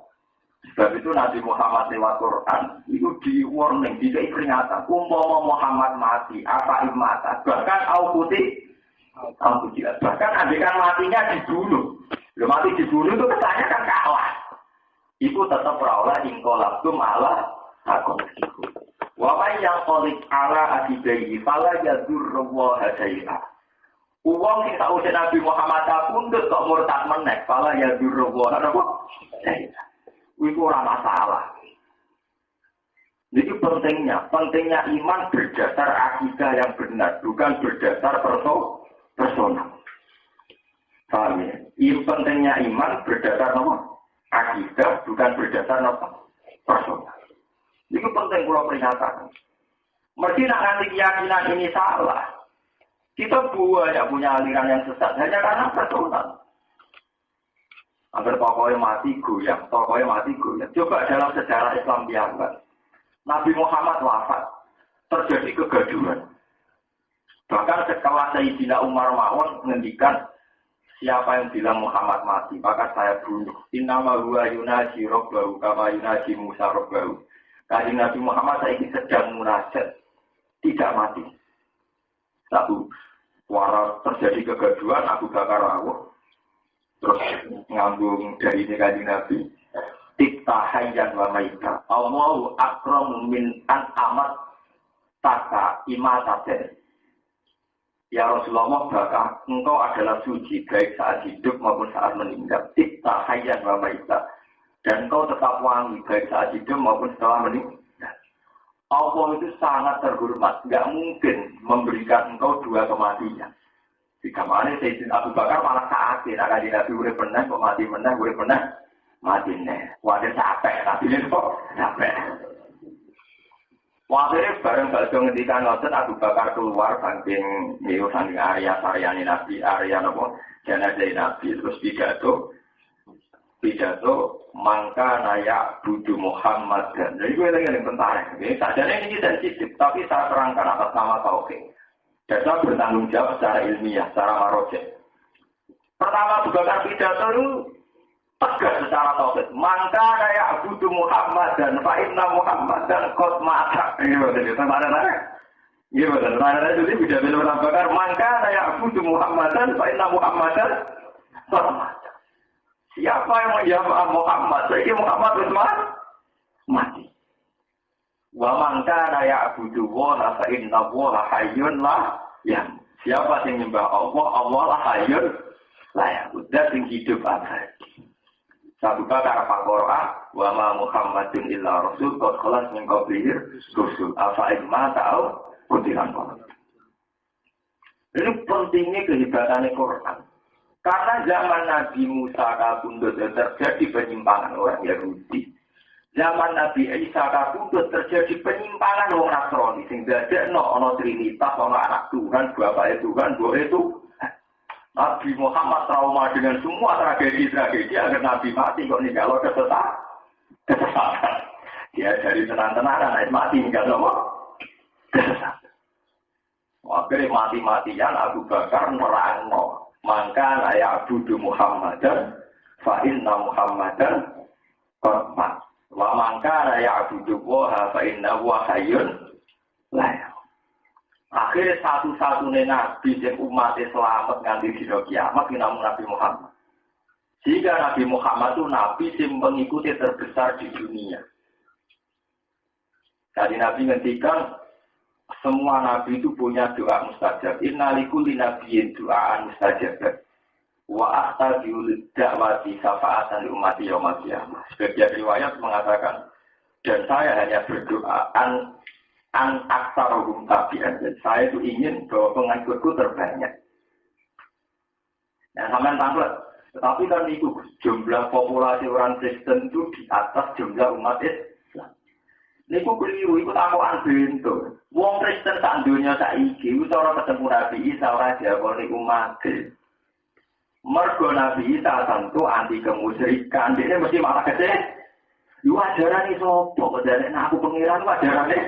Sebab itu Nabi Muhammad lewat Quran itu di warning, dikai peringatan. Umpama Muhammad mati, apa imata? Bahkan au putih. Bahkan andekan matinya dibunuh. Mati dibunuh itu kesannya kan kalah. Iku tetap berawal ingkolabtum ala akonsiku. Wamai yang kolik ala akibai fala yadur wa hadaiha. Uang yang tak usah Nabi Muhammad pundut kok murtad menek fala yadur wa hadaiha. Itu orang masalah. Jadi pentingnya iman berdasar akidah yang benar, bukan berdasar personal. Paham ya? Pentingnya iman berdasar apa? Akidah bukan berdasar apa? Personal. Itu penting kalau peringatan. Mesti nak nanti keyakinan ini salah. Kita banyak punya aliran yang sesat hanya karena personal. Agar tokohnya mati goyang. Coba dalam sejarah Islam biasa. Nabi Muhammad wafat. Terjadi kegaduhan. Bahkan setelah Sayyidina Umar mawon menghentikan siapa yang bilang Muhammad mati, maka saya bunuh. Innama huwa yunaji rabbahu kama yunaji Musa rabbahu. Kanjeng Nabi Muhammad saiki sedang munajat, tidak mati. Satu, suara terjadi kegaduhan, Abu Bakar rawuh. Terus ngambung dari Kanjeng Nabi, Tiktahayyan wa maita. Allahu akramu min an amat taka imataten. Ya Rasulullah, bahkan engkau adalah suci baik saat hidup maupun saat meninggal. Tikta hayyan wa maita. Dan engkau tetap wangi baik saat hidup maupun setelah meninggal. Allah itu sangat terhormat. Tidak mungkin memberikan engkau dua kematian. Jika mana Sayyidina Abu Bakar malah saat tidak akan Nabi boleh pernah kok mati menang, boleh pernah mati nih. Wadah capek, tapi ini kok capek. Akhirnya bareng bakso ngendikan ngoten Abu Bakar keluar saking area saryane Nabi, area napa jenazah Nabi terus pidato mangka naya budu Muhammad dan jadi gue lagi yang tentara. Ini sajane ini sensitif tapi saya terangkan atas nama tauhid. Dan saya bertanggung jawab secara ilmiah, secara marojek. Pertama Abu Bakar pidato itu tegas secara tauhid. Mangka naya budu Muhammad dan fa'inna Muhammad dan qad mata. Ini betul teman-teman. Iya betul. Teman-teman itu bisa bilang Abu Bakar mangka naya budu Muhammad dan fa'inna Muhammad dan permata. Siapa yang menjawab Muhammad? Jadi Muhammad Utsman mati. Wa man kana ya'budu wa fa inna wa hayyun la ya. Siapa yang menyembah Allah, Allah lah hayyun la ya. Udah sing hidup abadi. Satu kata Al-Qur'an, wa ma Muhammadun illa rasul qad khalas min qablihi rusul. Afa imma ta'u kutilan Quran. Ini pentingnya kehebatannya Quran. Karena zaman Nabi Musa kabundut terjadi penyimpangan orang Yahudi. Zaman Nabi Isa kabundut terjadi penyimpangan orang Nasrani. Sehingga ada ono Trinitas, ono anak Tuhan, bapak Tuhan, bahwa itu. Nabi Muhammad trauma dengan semua tragedi-tragedi agar Nabi mati kok ninggal kesesatan. Dia dari tenang-tenangan mati ninggal kesesatan. Akhirnya mati-matian Abu Bakar nerangno. Maka layak abudu Muhammadan fa inna Muhammadan kormat. Wa mangka layak abudu wa fa inna wa hayyun layak. Akhirnya satu-satunya Nabi yang umatnya selamat nganti dina kiamat namun Nabi Muhammad. Sehingga Nabi Muhammad itu Nabi yang mengikuti terbesar di dunia. Jadi Nabi ngendikan semua Nabi itu punya doa mustajab. Inna likulli nabiyyin doaan mustajab. Wa akhtabiul da'wati safa'atan li ummati yaumil qiyamah. Sebagian riwayat mengatakan dan saya hanya berdoa an aksarohum tabi'an. Saya itu ingin bahwa pengikutku terbanyak. Nah, sampai tampil. Tetapi kan itu jumlah populasi orang Kristen itu di atas jumlah umat Islam. Niku keliru, itu takokan bentuk. Wong Kristen sak dunya saiki wis ora ketemu Nabi Isa ora diakoni umat. Mergo Nabi Isa tentu anti kemusyrikan. Dene mesti malah gede. Yo ajarane sapa? Padahal aku pengiran ajarane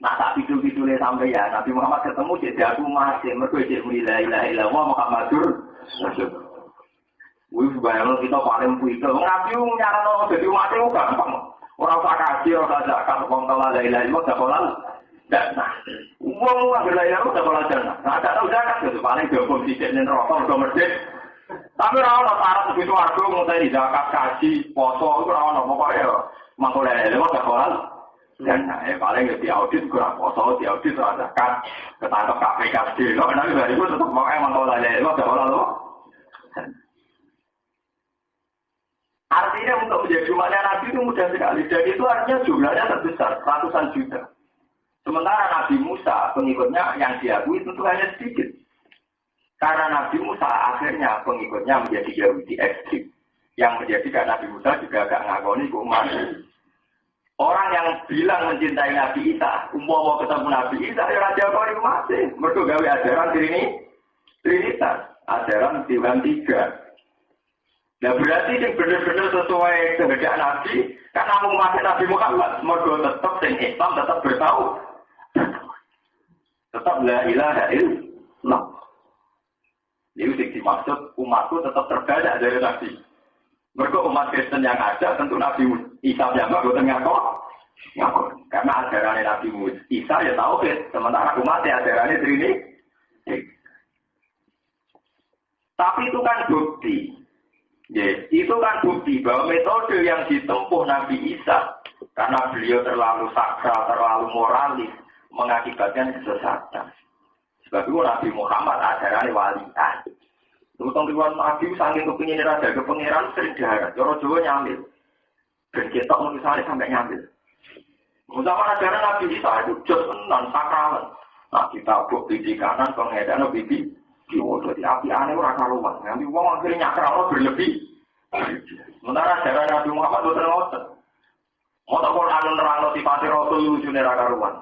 nah tak video-videonya sampai ya Nabi Muhammad ketemu jadi aku masih mereka jadi la ilaha illallah Muhammadur Rasulullah. Wih bayang kita paling puita Nabi nyarano jadi umat itu gampang orang usah kasih orang zakat orang kalau la ilaha illallah gak boleh dana uang la ilaha illallah gak boleh dana nah gak tahu zakat itu paling dihukum sidiknya rokok udah merdek tapi orang syarat begitu aku mau tadi zakat kasih poso itu orang pokoknya mangkul la ilaha illallah gak boleh dan paling di audit kurang poso di audit ada kan ketangkep KPK di lo nanti dari itu tetap mau emang kalau ada lo gak boleh lo artinya untuk menjadi umatnya Nabi itu mudah sekali dan itu artinya jumlahnya terbesar ratusan juta sementara Nabi Musa pengikutnya yang diakui tentu hanya sedikit karena Nabi Musa akhirnya pengikutnya menjadi Yahudi ekstrim yang menjadikan Nabi Musa juga agak ngakoni ke umat. Orang yang bilang mencintai Nabi Isa, umpama ketemu Nabi Isa, ya raja kau masih. Mereka gawe ajaran Trinitas, ajaran Tuhan 3. Nah berarti ini benar-benar sesuai kehendak Nabi, karena umat Nabi Muhammad, mereka tetap yang Islam tetap bertahu, tetap la ilaha illallah. Ini dimaksud umatku tetap terbanyak dari Nabi. Mereka umat Kristen yang ada tentu Nabi Isa yang nggak ngaku. Karena ajaran Nabi Isa ya tauhid, sementara umatnya ajarannya Trinity. Tapi itu kan bukti. Yes, itu kan bukti bahwa metode yang ditempuh Nabi Isa karena beliau terlalu sakral, terlalu moralis mengakibatkan kesesatan. Sebab itu Nabi Muhammad ajarannya walian. Tentang riwayat Nabi saking kepingin raja ke pangeran sering darat, Joro Jawa nyambil. Dan kita misalnya sampai nyambil. Zaman ajaran Nabi Isa itu just non sakralan. Nah kita bukti di kanan pengedan bibi diwodo di api aneh orang karuan. Nanti uang akhirnya nyakral berlebih. Sementara ajaran Nabi Muhammad itu terngotot. Mau tak Quran nerang sifat Rasul ujune ra karuan.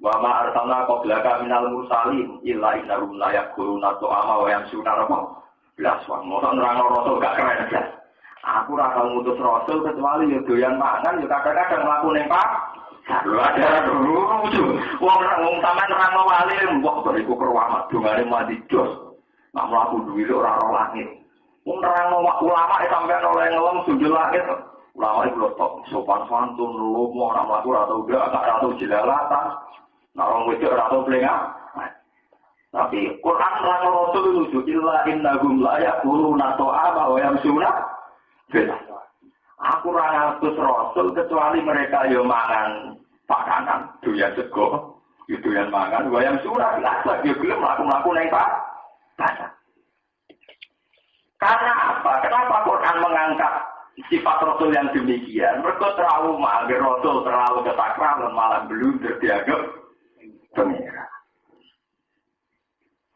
Wa ma arsalna qablaka minal mursalin illa innahum la yaquluna ta'ama wa yamsuna rabbah. Belas wong motor nerang Rasul gak keren ya. Aku ora tau ngutus Rasul kecuali yo doyan mangan yo kadang-kadang mlaku ning Pak. Lho ada lucu. Wong sampean nerang wali mbok bariku kerwamat dongane mati jos. Nek mlaku duwe ora ro langit. Wong nerang ulama sampean oleh ngelem sundul langit. Ulama iku top sopan santun lumo ora mlaku ora tau gak ora tau jelalatan. Nek wong wedok ora tau plengah. Tapi Quran lan Rasul lucu illa innahum la yaquluna ta'ama wa yamsuna bil aku ora ngatus Rasul kecuali mereka yo mangan pakanan doyan sego, yo doyan mangan wa yamsuna bil yo gelem mlaku-mlaku ning pasar. Karena apa? Kenapa Quran mengangkat sifat Rasul yang demikian? Mereka trauma, agar Rasul terlalu kesakralan malah blunder dianggap pengira.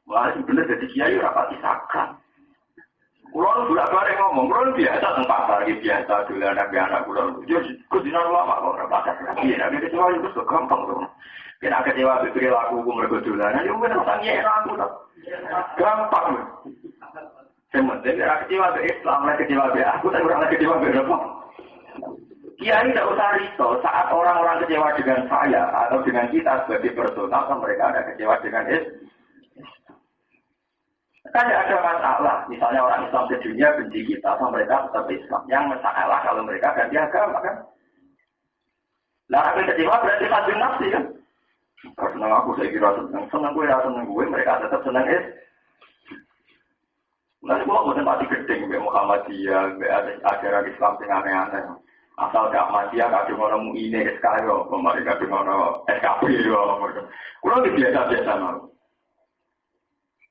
Wah, bener jadi kiai rapati sakral. Kulon sudah bareng ngomong, kulon biasa tempat lagi biasa dulu anak kulon. Jadi kudinan lama kok rapati lagi. Tapi kecewa itu gampang loh. Kena kecewa berperilaku mereka dulu. Nah, yang benar tanya aku tak gampang. Sementara orang kecewa ke Islam, orang kecewa ke aku, tapi orang kecewa ke apa? Kiai tidak usah risau saat orang-orang kecewa dengan saya atau dengan kita sebagai personal, mereka ada kecewa dengan Islam. Kan tidak ada masalah. Misalnya orang Islam ke dunia benci kita, sama mereka tetap Islam. Yang masalah kalau mereka ganti agama kan? Lah aku kecewa berarti tajam nafsi kan? Karena aku saya kira senang gue, mereka tetap senang Islam. Nanti gua bukan pasti gedeng, Muhammadiyah, ajaran Islam yang aneh-aneh. Asal gak Ahmadiyah, kadang orang ini SK yo, kemarin kadang orang SKP yo. Kurang biasa-biasa mau.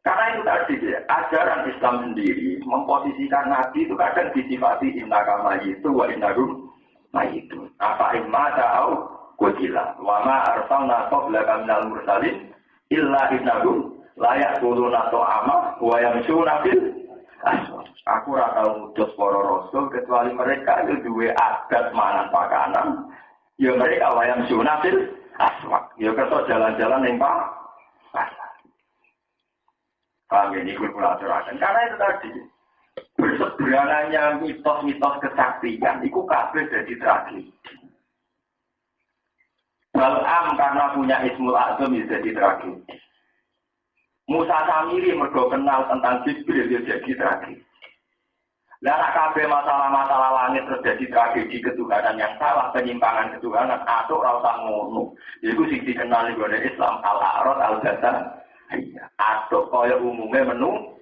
Karena itu tadi ya, ajaran Islam sendiri memposisikan Nabi itu kadang disifati innaka itu wa innahum mayyitun. Apa imma ta'au qutila wa ma arsalna qablaka minal mursalin illa innahum la ya'kuluna ta'ama wa yamshuna fil aswaq. Aku ora tau ngutus para rasul kecuali mereka itu duwe adat mangan pakanan. Ya mereka wa yamshuna fil aswaq. Ya kerso jalan-jalan ning pasar. Kami ini kulturasi. Karena itu tadi berseberangannya mitos-mitos kesaktian itu kabeh jadi tragedi. Bal'am karena punya Ismul Azam jadi tragedi. Musa Samiri mergo kenal tentang Jibril jadi tragedi. Lah kabeh masalah-masalah langit terjadi tragedi ketuhanan yang salah, penyimpangan ketuhanan atau ora usah ngono. Iku sing dikenal di Islam al-A'rad al-Jazan. Atau kaya umumnya menu.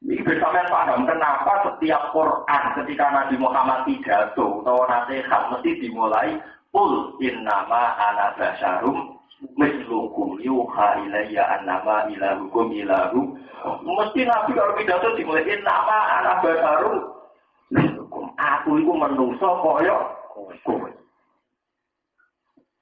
Ini bersama paham kenapa setiap Quran ketika Nabi Muhammad pidato atau nasihat mesti dimulai Qul innama ana basyarum mislukum yuha ilayya annama ilahukum ilahu. Mesti Nabi kalau pidato dimulai innama ana basyarum mislukum. Aku itu menungso kaya kowe.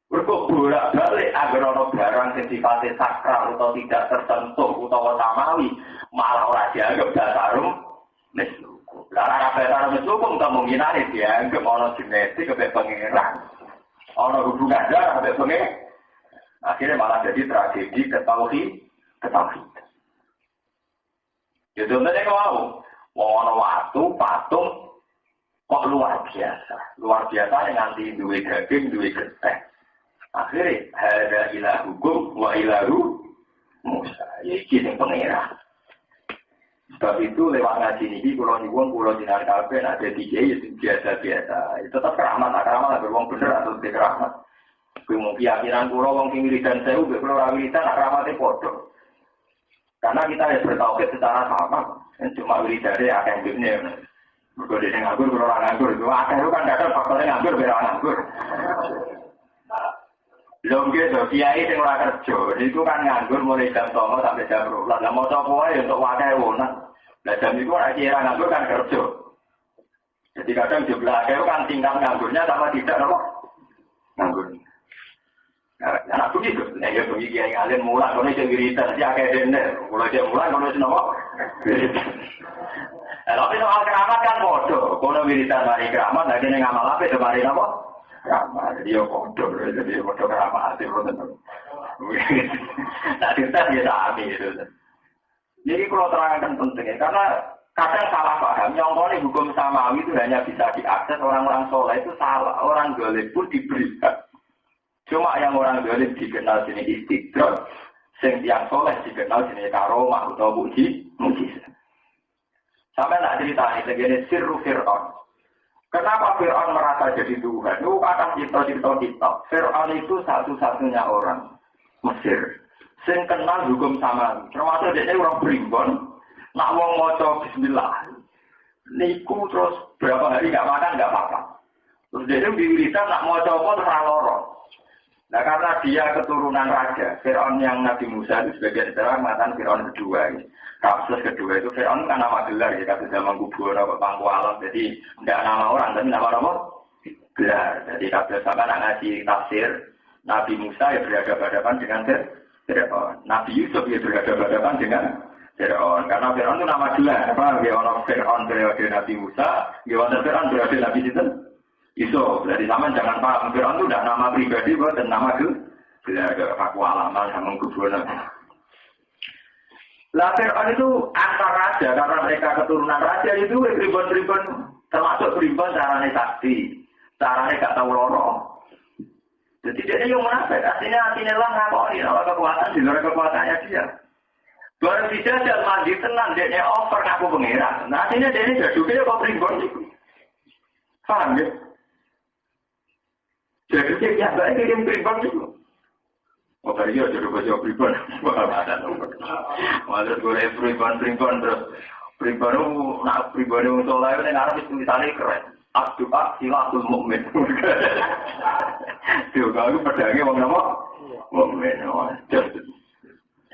Mergo bolak-balik agar ana barang sing sifatnya sakral atau tidak tersentuh utawa samawi malah ora dianggap dasarum mislukum. Lah ora dasarum mislukum kemungkinan dianggap ana genetik kepe pangeran. Ana hubungan darah kepe pangeran. Akhirnya malah jadi tragedi ketauhid. Ya contohnya kalau ana watu patung kok luar biasa yang nganti duwe daging duwe getih. Akhirnya ada ilahukum wa ilahu Musa. Iki sing pangeran. Sebab itu lewat ngaji ini pulau dinar kabeh ada tiga itu biasa-biasa. Itu tetap keramat wong bener atau tidak keramat. Kuwi keyakinan pulau wong sing wiridan sewu mek pulau wiridan keramate padha. Karena kita harus bertauhid secara sama. Cuma wiridane akeh dunia. Mergo dene nganggur pulau nganggur. Akeh kan kadang faktornya nganggur beda nganggur. Longge to kiai sing ora kerja, niku kan nganggur mulai jam 09.00 sampai jam 12. Lah maca poe untuk wae wonan. Lah jam niku ora kira nganggur kan kerja. Jadi kadang jumlah akeh kan tinggal nganggurnya sama tidak apa? Nganggur. Nah, anak begitu. Nek yo bagi kiai alim mulang kono sing wiridan si akeh dene. Mulai jam mulang kono sing apa? Tapi soal keramat kan bodoh. Kono wiridan mari keramat, lagi ning ngamal ape mari apa? Ramah, jadi bodoh keramat hati betul. Nah, kita biasa ambil itu. Jadi kalau terangkan pentingnya, karena kadang salah paham. Yang hukum samawi itu hanya bisa diakses orang-orang soleh itu salah. Orang zalim pun diberikan. Cuma yang orang zalim dikenal jenis istidrak, yang soleh dikenal jenis karomah atau mujizat. Sampai nak cerita ini segini sirru Fir'aun. Kenapa Fir'aun merasa jadi Tuhan? Itu kata cerita-cerita kita. Fir'aun itu satu-satunya orang Mesir sing kenal hukum sama. Termasuk dia orang berimbon, nak wong maca bismillah. Niku terus berapa hari nggak makan nggak apa-apa. Terus dia diwiritan nak maca apa terus loro. Nah karena dia keturunan raja, Fir'aun yang Nabi Musa itu sebagai sejarah mengatakan Fir'aun kedua. Kasus kedua itu Fir'aun kan nama gelar ya, kasus zaman Kubur, Pangku Alam. Jadi tidak nama orang, tapi nama apa? Gelar. Jadi kasus sama ngaji tafsir Nabi Musa ya berhadapan dengan Fir'aun. Nabi Yusuf ya berhadapan dengan Fir'aun. Karena Fir'aun itu nama gelar. Apa? Ya orang Fir'aun periode Nabi Musa, ya orang Fir'aun periode Nabi Yusuf. Jadi sama jangan paham Fir'aun itu tidak nama pribadi, dan nama gelar. Aku alaman sama Kubur. Lah Fir'aun itu antar raja, karena mereka keturunan raja itu ribuan-ribuan, termasuk ribuan caranya sakti, caranya gak tahu loro. Jadi dia yang munafik, artinya lah ngakoni kalau kekuatan di luar kekuatannya dia. Baru dijajal mandi tenang, dia over ngaku pengiran. Nah artinya dia ini jaduknya kok ribuan itu. Paham ya? Jadi dia biasanya kirim ribuan itu. Oh tadi ya jodoh baju pribon, malah gue pribon terus pribon itu nak pribon itu soalnya ini ngarep tulisannya keren, abdu'ah silatul mukmin. Tuh kalau pedangnya bang nama mukmin,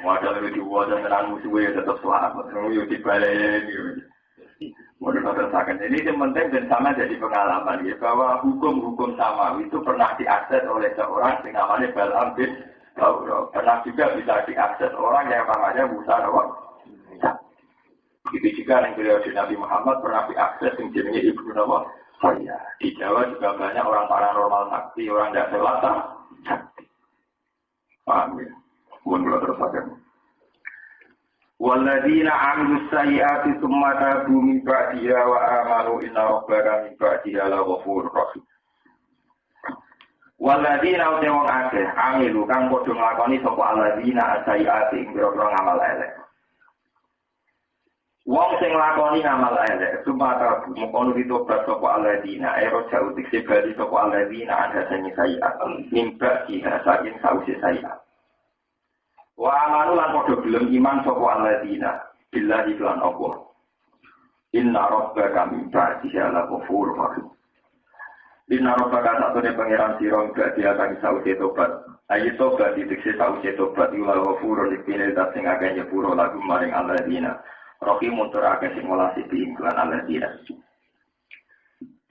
wadah lebih wadah dengan musuhnya tetap selamat, yuk dibalik. Mau dikatakan ini yang penting dan sama jadi pengalaman ya bahwa hukum-hukum sama itu pernah diakses oleh seorang yang namanya Balaam bin pernah juga bisa diakses orang yang namanya Musa Nawab. Itu juga yang beliau di Nabi Muhammad pernah diakses yang jenisnya Ibnu Nawab. Oh iya, di Jawa juga banyak orang paranormal sakti, orang tidak selasa sakti. Paham ya? Mohon terus akan. Walladzina 'amilus sayyi'ati tsumma tabu min ba'diha wa amanu inna rabbaka min ba'diha laghafurur rahim. Walladzina uta wong akeh amilu kang padha nglakoni sapa alladzina sayyi'ati ing pira-pira ngamal elek. Wong sing nglakoni ngamal elek sumata mung ditobat sapa alladzina ero jauh dikse bali sapa alladzina ada sing sayyi'at mimba diha saking sause sayyi'at. Wa amanu lan padha gelem iman sapa alladzina billahi lan Allah. Inna rabbaka min ba'diha laghafurur rahim. Inna rabbaka satune pangeran sira gak diakani sause tobat. Ayo tobat dikse sause tobat ila ghafurun dipine dat sing akeh nyepuro lagu maring alladzina. Rahim muntur akeh sing welasi diingklan alladzina.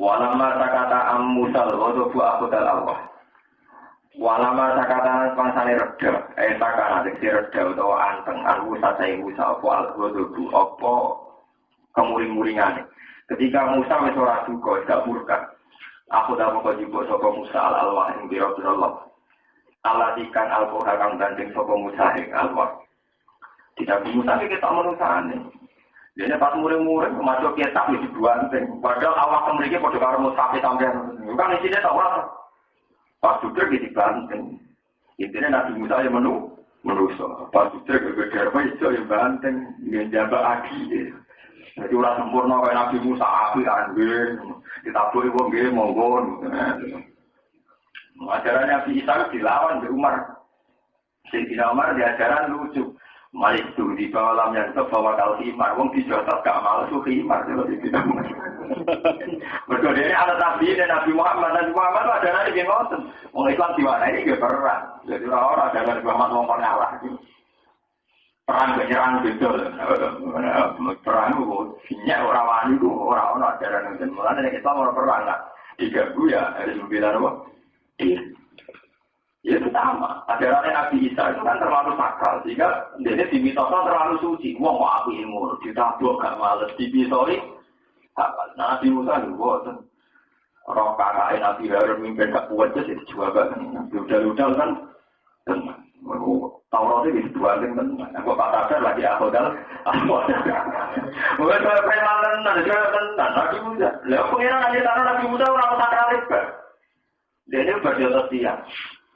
Walama takata am musal ghadabu aqudal Allah. Walama takata pangsane reda, takana dikse reda utawa anteng an Musa sae Musa apa al-ghadabu apa kemuring-muringane. Ketika Musa wis ora duka, gak murka. Aku dah mau kajibuk sopo Musa al-Alwah yang biro-biro Allah. Allah ikan al-Quran kang gandeng sopo Musa yang al-Alwah. Tidak Musa ini kita menusahane. Jadi pas murid-murid masuk kitab itu dibuanting. Padahal awak mereka pada karo Musa sampai bukan isinya tak orang. Pas sudah dibanting. Intinya Nabi Musa yang menuso. Pas sudah berbeda itu yang banting, yang jabat lagi. Jadi orang sempurna kayak Nabi Musa api kan, ditaburi wong nggih monggo. Ajaran Nabi Isa dilawan di Umar. Sayyidina Umar diajaran lucu. Malik itu di bawah lam yang terbawa kal himar, wong dijotos gak malas su himar kalau tidak. Berkode ini ada Nabi dan Nabi Muhammad ajaran iki ngoten. Wong Islam diwarnai iki perang. Jadi ora ajaran Muhammad wong ngalah. Perang penyerang betul, perang itu sinyak orang wani itu orang ajaran yang mulanya kita mau perang lah, diganggu ya harus membela apa? Ya itu sama, ajaran Nabi Isa itu kan terlalu sakral, sehingga dia dimitoskan terlalu suci. Wah mau aku ilmu, ditabuk gak males, dipisoi. Nabi Musa juga, orang kakak Nabi Harun mimpin gak kuat jadi juga kan, udal-udal kan, tenang. Tauratnya di dua teman, aku katakan lagi ahodal, bukan preman tenan, juga tenan, Nabi Musa. Lalu pengiran nanti tanah Nabi Musa orang sakral itu, dia ini berjodoh siang.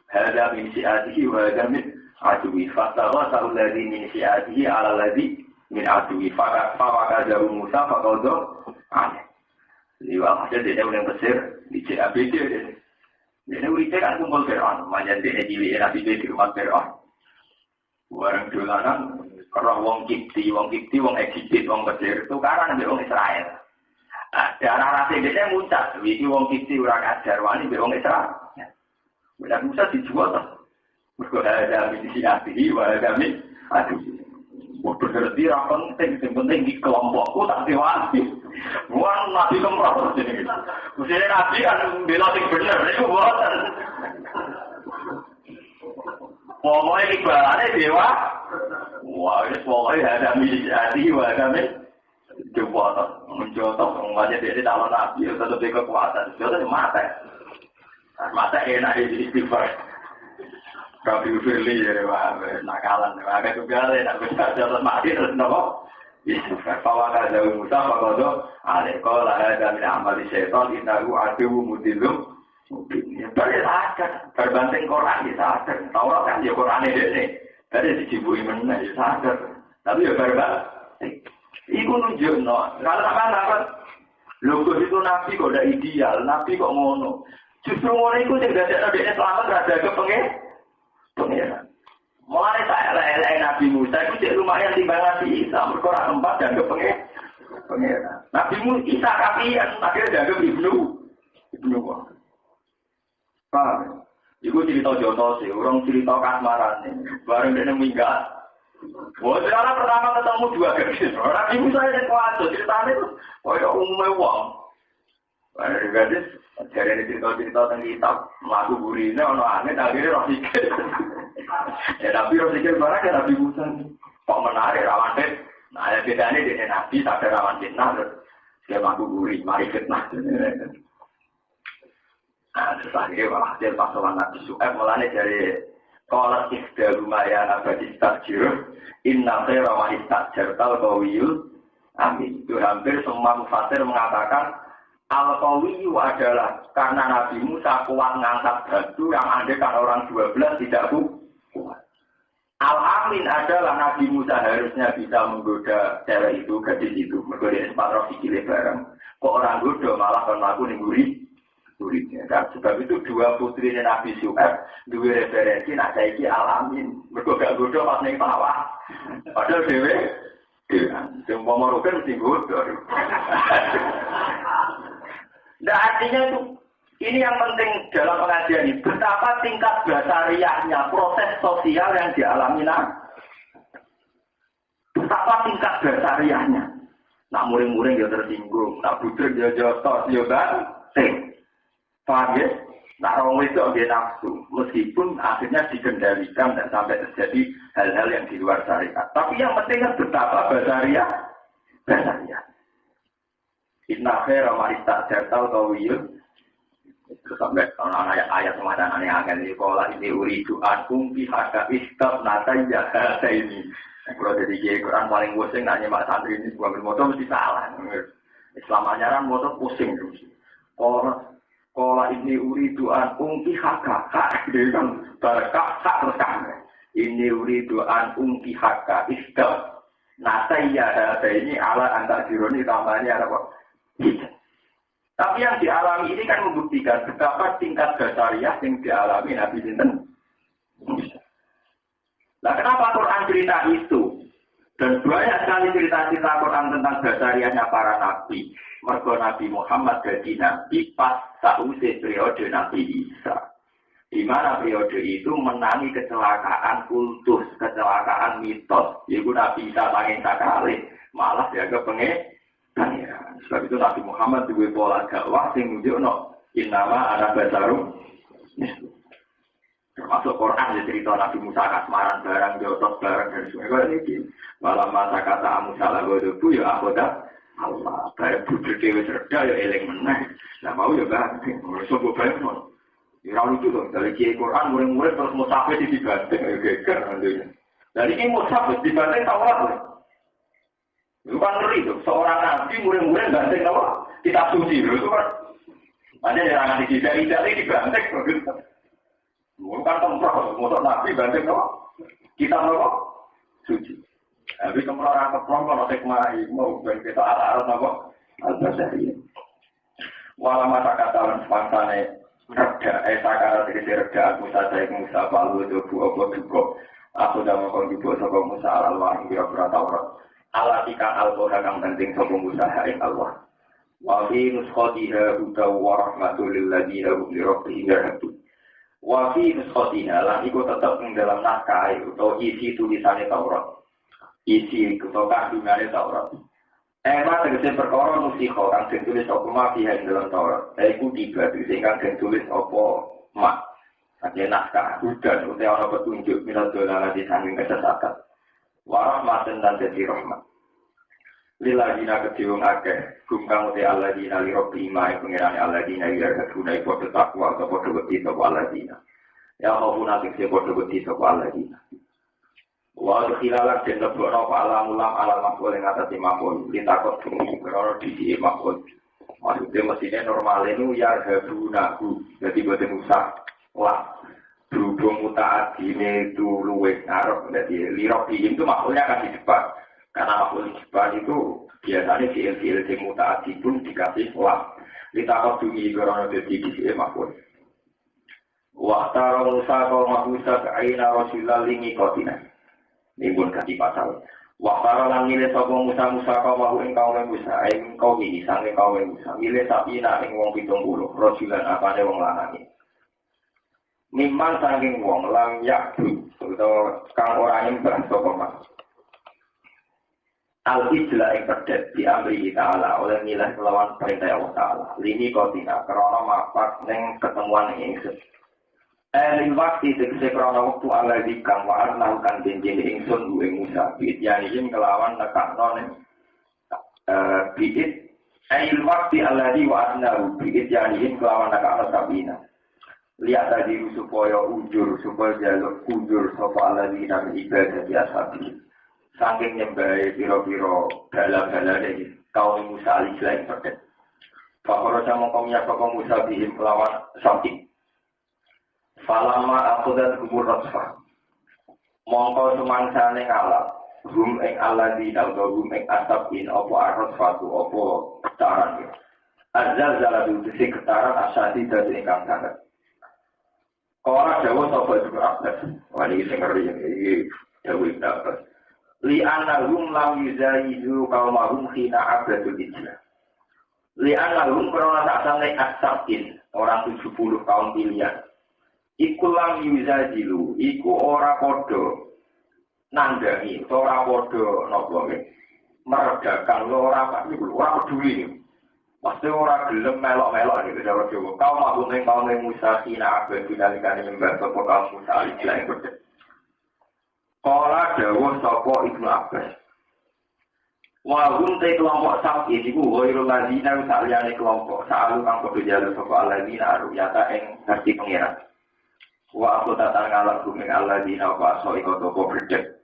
Ada minisi adihi, ada min adui. Fasawa tahu lagi minisi adihi, ala lagi min adui. Fakar jauh Musa, fakar jauh aneh. Jadi waktu dia yang besar di CABD. Dia urite kan kumpul Fir'aun, macam dia jiwi Nabi di rumah Fir'aun. Bareng dolanan karo wong Kipti, wong Egypt, wong Mesir tukaran mbek wong Israel. Darah rase dene muncak, iki wong Kipti ora kajar wani mbek wong Israel. Benar Musa dijual toh. Mergo ada misi ati, ada misi ati. Waktu berarti ra penting di kelompokku tak diwasi. Bukan nabi kemrot jenenge. Mesti nabi kan bela sing bener iku boten. Pokoknya ibaratnya dewa, wah ini pokoknya ada misi hati, ada misi jembatan, menjotok, umatnya dia calon nabi, tetap dia kekuatan, jatuh mata enak ini istighfar. Tapi Firly ya, nakalan, agak juga nak besar jatuh mati terus nopo. Istighfar, bahwa ada Musa, bahwa alaikullah ada min amal syaitan, innahu aduwwum mudillum. Ya, balik sadar, berbanding Quran ya sadar. Taurat kan ya Quran ini, dari dicibui mana ya sadar. Tapi ya berbanding. Iku nunjuk no. Kalau sama logo itu nabi kok udah ideal, nabi kok ngono. Justru ngono itu tidak ada dia selamat rada ke pengeran. Mulai saya elek nabi Musa itu lumayan timbang nabi Isa, berkorang tempat dan ke pengeran. Nabi Isa kapian, akhirnya jaga ibnu. Paham? Iku cerita jono sih, orang cerita kasmaran nih. Bareng dia minggat. Wah, sekarang pertama ketemu dua gadis. Orang ibu saya yang kuat, ceritanya itu kayak umumnya uang. Bareng gadis, jadi cerita-cerita tentang kitab, lagu burine, orang aneh, akhirnya roh sikit. Ya, tapi roh sikit barang ya Nabi Musa. Kok menarik, rawan deh. Nah, ya bedanya dia Nabi, tak ada rawan fitnah, terus dia lagu gurih, mari fitnah. Nah, terus akhirnya walhasil pasawan Nabi Su'eb mulanya dari kolat ikhda lumayan abadi istajir inna khaira wa istajir al-qawiyul amin. Itu hampir semua mufassir mengatakan al-qawiyu adalah karena Nabi Musa kuat ngangkat batu yang andekan orang 12 tidak kuat. Al-amin adalah Nabi Musa harusnya bisa menggoda cewek itu, gadis itu, menggoda sempat roh sikile bareng. Kok orang goda malah kan laku ningguri muridnya. Dan sebab itu dua putri Nabi Syuaib dua referensi nak saiki alamin. Mergo gak godho pas ning sawah. Padahal dhewe sing pomoroken mesti godho. Nah, artinya itu ini yang penting dalam pengajian ini. Betapa tingkat basariahnya proses sosial yang dialami betapa tingkat basariahnya. Nak muring-muring dia tersinggung, nak budrek dia jotos, dia banting. Paham ya? Nah, orang itu dia nafsu, meskipun akhirnya dikendalikan dan sampai terjadi hal-hal yang di luar syariat. Tapi yang penting kan betapa basariah. Inna khaira ma istajal qawiyun. Terus sampai ayat semacam aneh-aneh ini pola ini uridu ankum bihaka istab natayya hata ini. Kalau jadi Quran paling pusing nanya mak santri ini bukan bermotor mesti salah. Islam ajaran motor pusing terus. Kola ini uridu ankum bihaka hak dia kan berkah hak terkam. Ini uridu ankum bihaka istab natayya hata ini ala antar jironi tambahnya apa? Tapi yang dialami ini kan membuktikan betapa tingkat basariah yang dialami Nabi Sinten. Nah, kenapa Quran cerita itu? Dan banyak sekali cerita-cerita Quran tentang basariahnya para nabi. Mergo Nabi Muhammad jadi nabi pas sausé periode Nabi Isa. Di mana periode itu menangi kecelakaan kultus, kecelakaan mitos. Yaitu Nabi Isa saking sakale, malah dianggap pengen. Ya, sebab itu Nabi Muhammad juga pola dakwah sing nunjukno innama ana basarum. Termasuk Quran ya cerita Nabi Musa kasmaran barang jotos barang dari sungai ini. Malam masa kata Musa lagodobu ya akhoda Allah. Barang budur dewa serda ya eling meneh. Nah mau ya banting. Sobo banting. Ya lucu dong. Dari kiai Quran murid-murid terus musafir dibanting. Ya geger. Dari ini musafir dibanting tawar. Itu kan ngeri tuh, seorang nabi murid-murid banting apa? Kitab suci itu kan. Ada yang nanti tidak dibanting begitu. Bukan tempat motor nabi banting apa? Kitab apa? Suci. Tapi kemudian orang keplong kalau sekmai mau ben kita arah-arah apa? Al-Basari. Walau masa kata sepangsane reda, sakara tegesi reda, Musa saik Musa palu itu buah-buah juga. Aku dah mau juga sapa Musa al-Allah kira-kira Taurat. Alatika al-Qur'an kang penting sapa Musa ing Allah. Wa fi nuskhatiha hudaw wa rahmatul lil ladzina hum li rabbihim yarhabun. Wa fi nuskhatiha lan iku tetep ing dalam naskah utawa isi tulisane Taurat. Isi kandungane Taurat. Ema tegese perkara nusikho kang ditulis apa mafia ing dalam Taurat. Iku tiga sing kang ditulis apa mak. Ada naskah hudan utawa ana petunjuk minat dolala di samping kesesatan. Wa rahmatan dan jadi rahmat. Lilladina ketiung akeh gumkang uti alladina li rabbi ima pengirane alladina yarhaduna iku takwa atau padha wedi sapa alladina ya maupun nanti padha wedi sapa alladina wa khilalan den lebokno alamulam alam makul ing atase makul litakot bumi karo disi makul maksudnya mestinya normal itu yarhaduna jadi boten usah lah berhubung mutaat ini itu luwes ngarep jadi li rabbi itu makulnya kan di depan. Karena makhluk depan itu biasanya fiil-fiil mutaati pun dikasih lam. Litakot dungi karena jadi fiil makhluk. Waktara Musa kau Musa keaina Rasulullah lingi kotina. Ini pun kasih pasal. Waktara lan milih sopo Musa kau mahu engkau Musa. Engkau milih sange kau Musa. Milih sapina ing wong 70. Rasulullah apane wong lanang. Mimman saking wong lam yakdu. Atau kang orang yang bersopo mas. Al-Ijla yang terdet di Amri Ta'ala oleh nilai melawan perintah Allah Ta'ala. Lini kotina, kerana mapak neng ketemuan ingsun. Lin waktu tegese kerana waktu Allah dikang wa'ad lakukan janjini ingsun gue Musa. Biit yanijin kelawan nekakno neng biit. Lin waktu Allah di wa'ad nahu. Biit yanijin kelawan nekakno sabina. Lihat tadi supaya ujur, supaya jalur ujur sopa Allah di nami ibadah biasa biit. Saking nyembah piro-piro bala-bala dari kaum Musa al-Isla yang terdet. Fakoro sama kaumnya kaum Musa bihim melawan samping. Falama aku dan kubur rasfah. Mongko semangsane ngalah. Rum ing aladina atau rum ing asabin opo arrasfatu opo ketaran. Azal zaladu disi ketaran asyadi dari ingkang sangat. Kora Jawa sopa juga akses. Wah ini ngeri ini Jawa itu akses. Li'anahum lam yuzayidu kaumahum khina abadul ijlah. Li'anahum karena tak sampai asabin orang 70 kaum pilihan. Iku lam yuzayidu, iku ora podo nanggangi, ora podo nopo meredakan lo ora peduli. Pasti ora gelem melok-melok gitu Jawa Jawa. Kaumahum yang kaum Musa khina abadul dalikane nyembah sapa kaum Musa ijlah yang berdek. Kala dawuh sapa Ibnu Abbas. Wa hum te kelompok sapi iku ghairul ladina saliyane kelompok saalu kang padha jaluk sapa aladina aruyata ing ngerti pengiran. Wa aku datang ngalak gumeng aladina wa so iko toko berdek.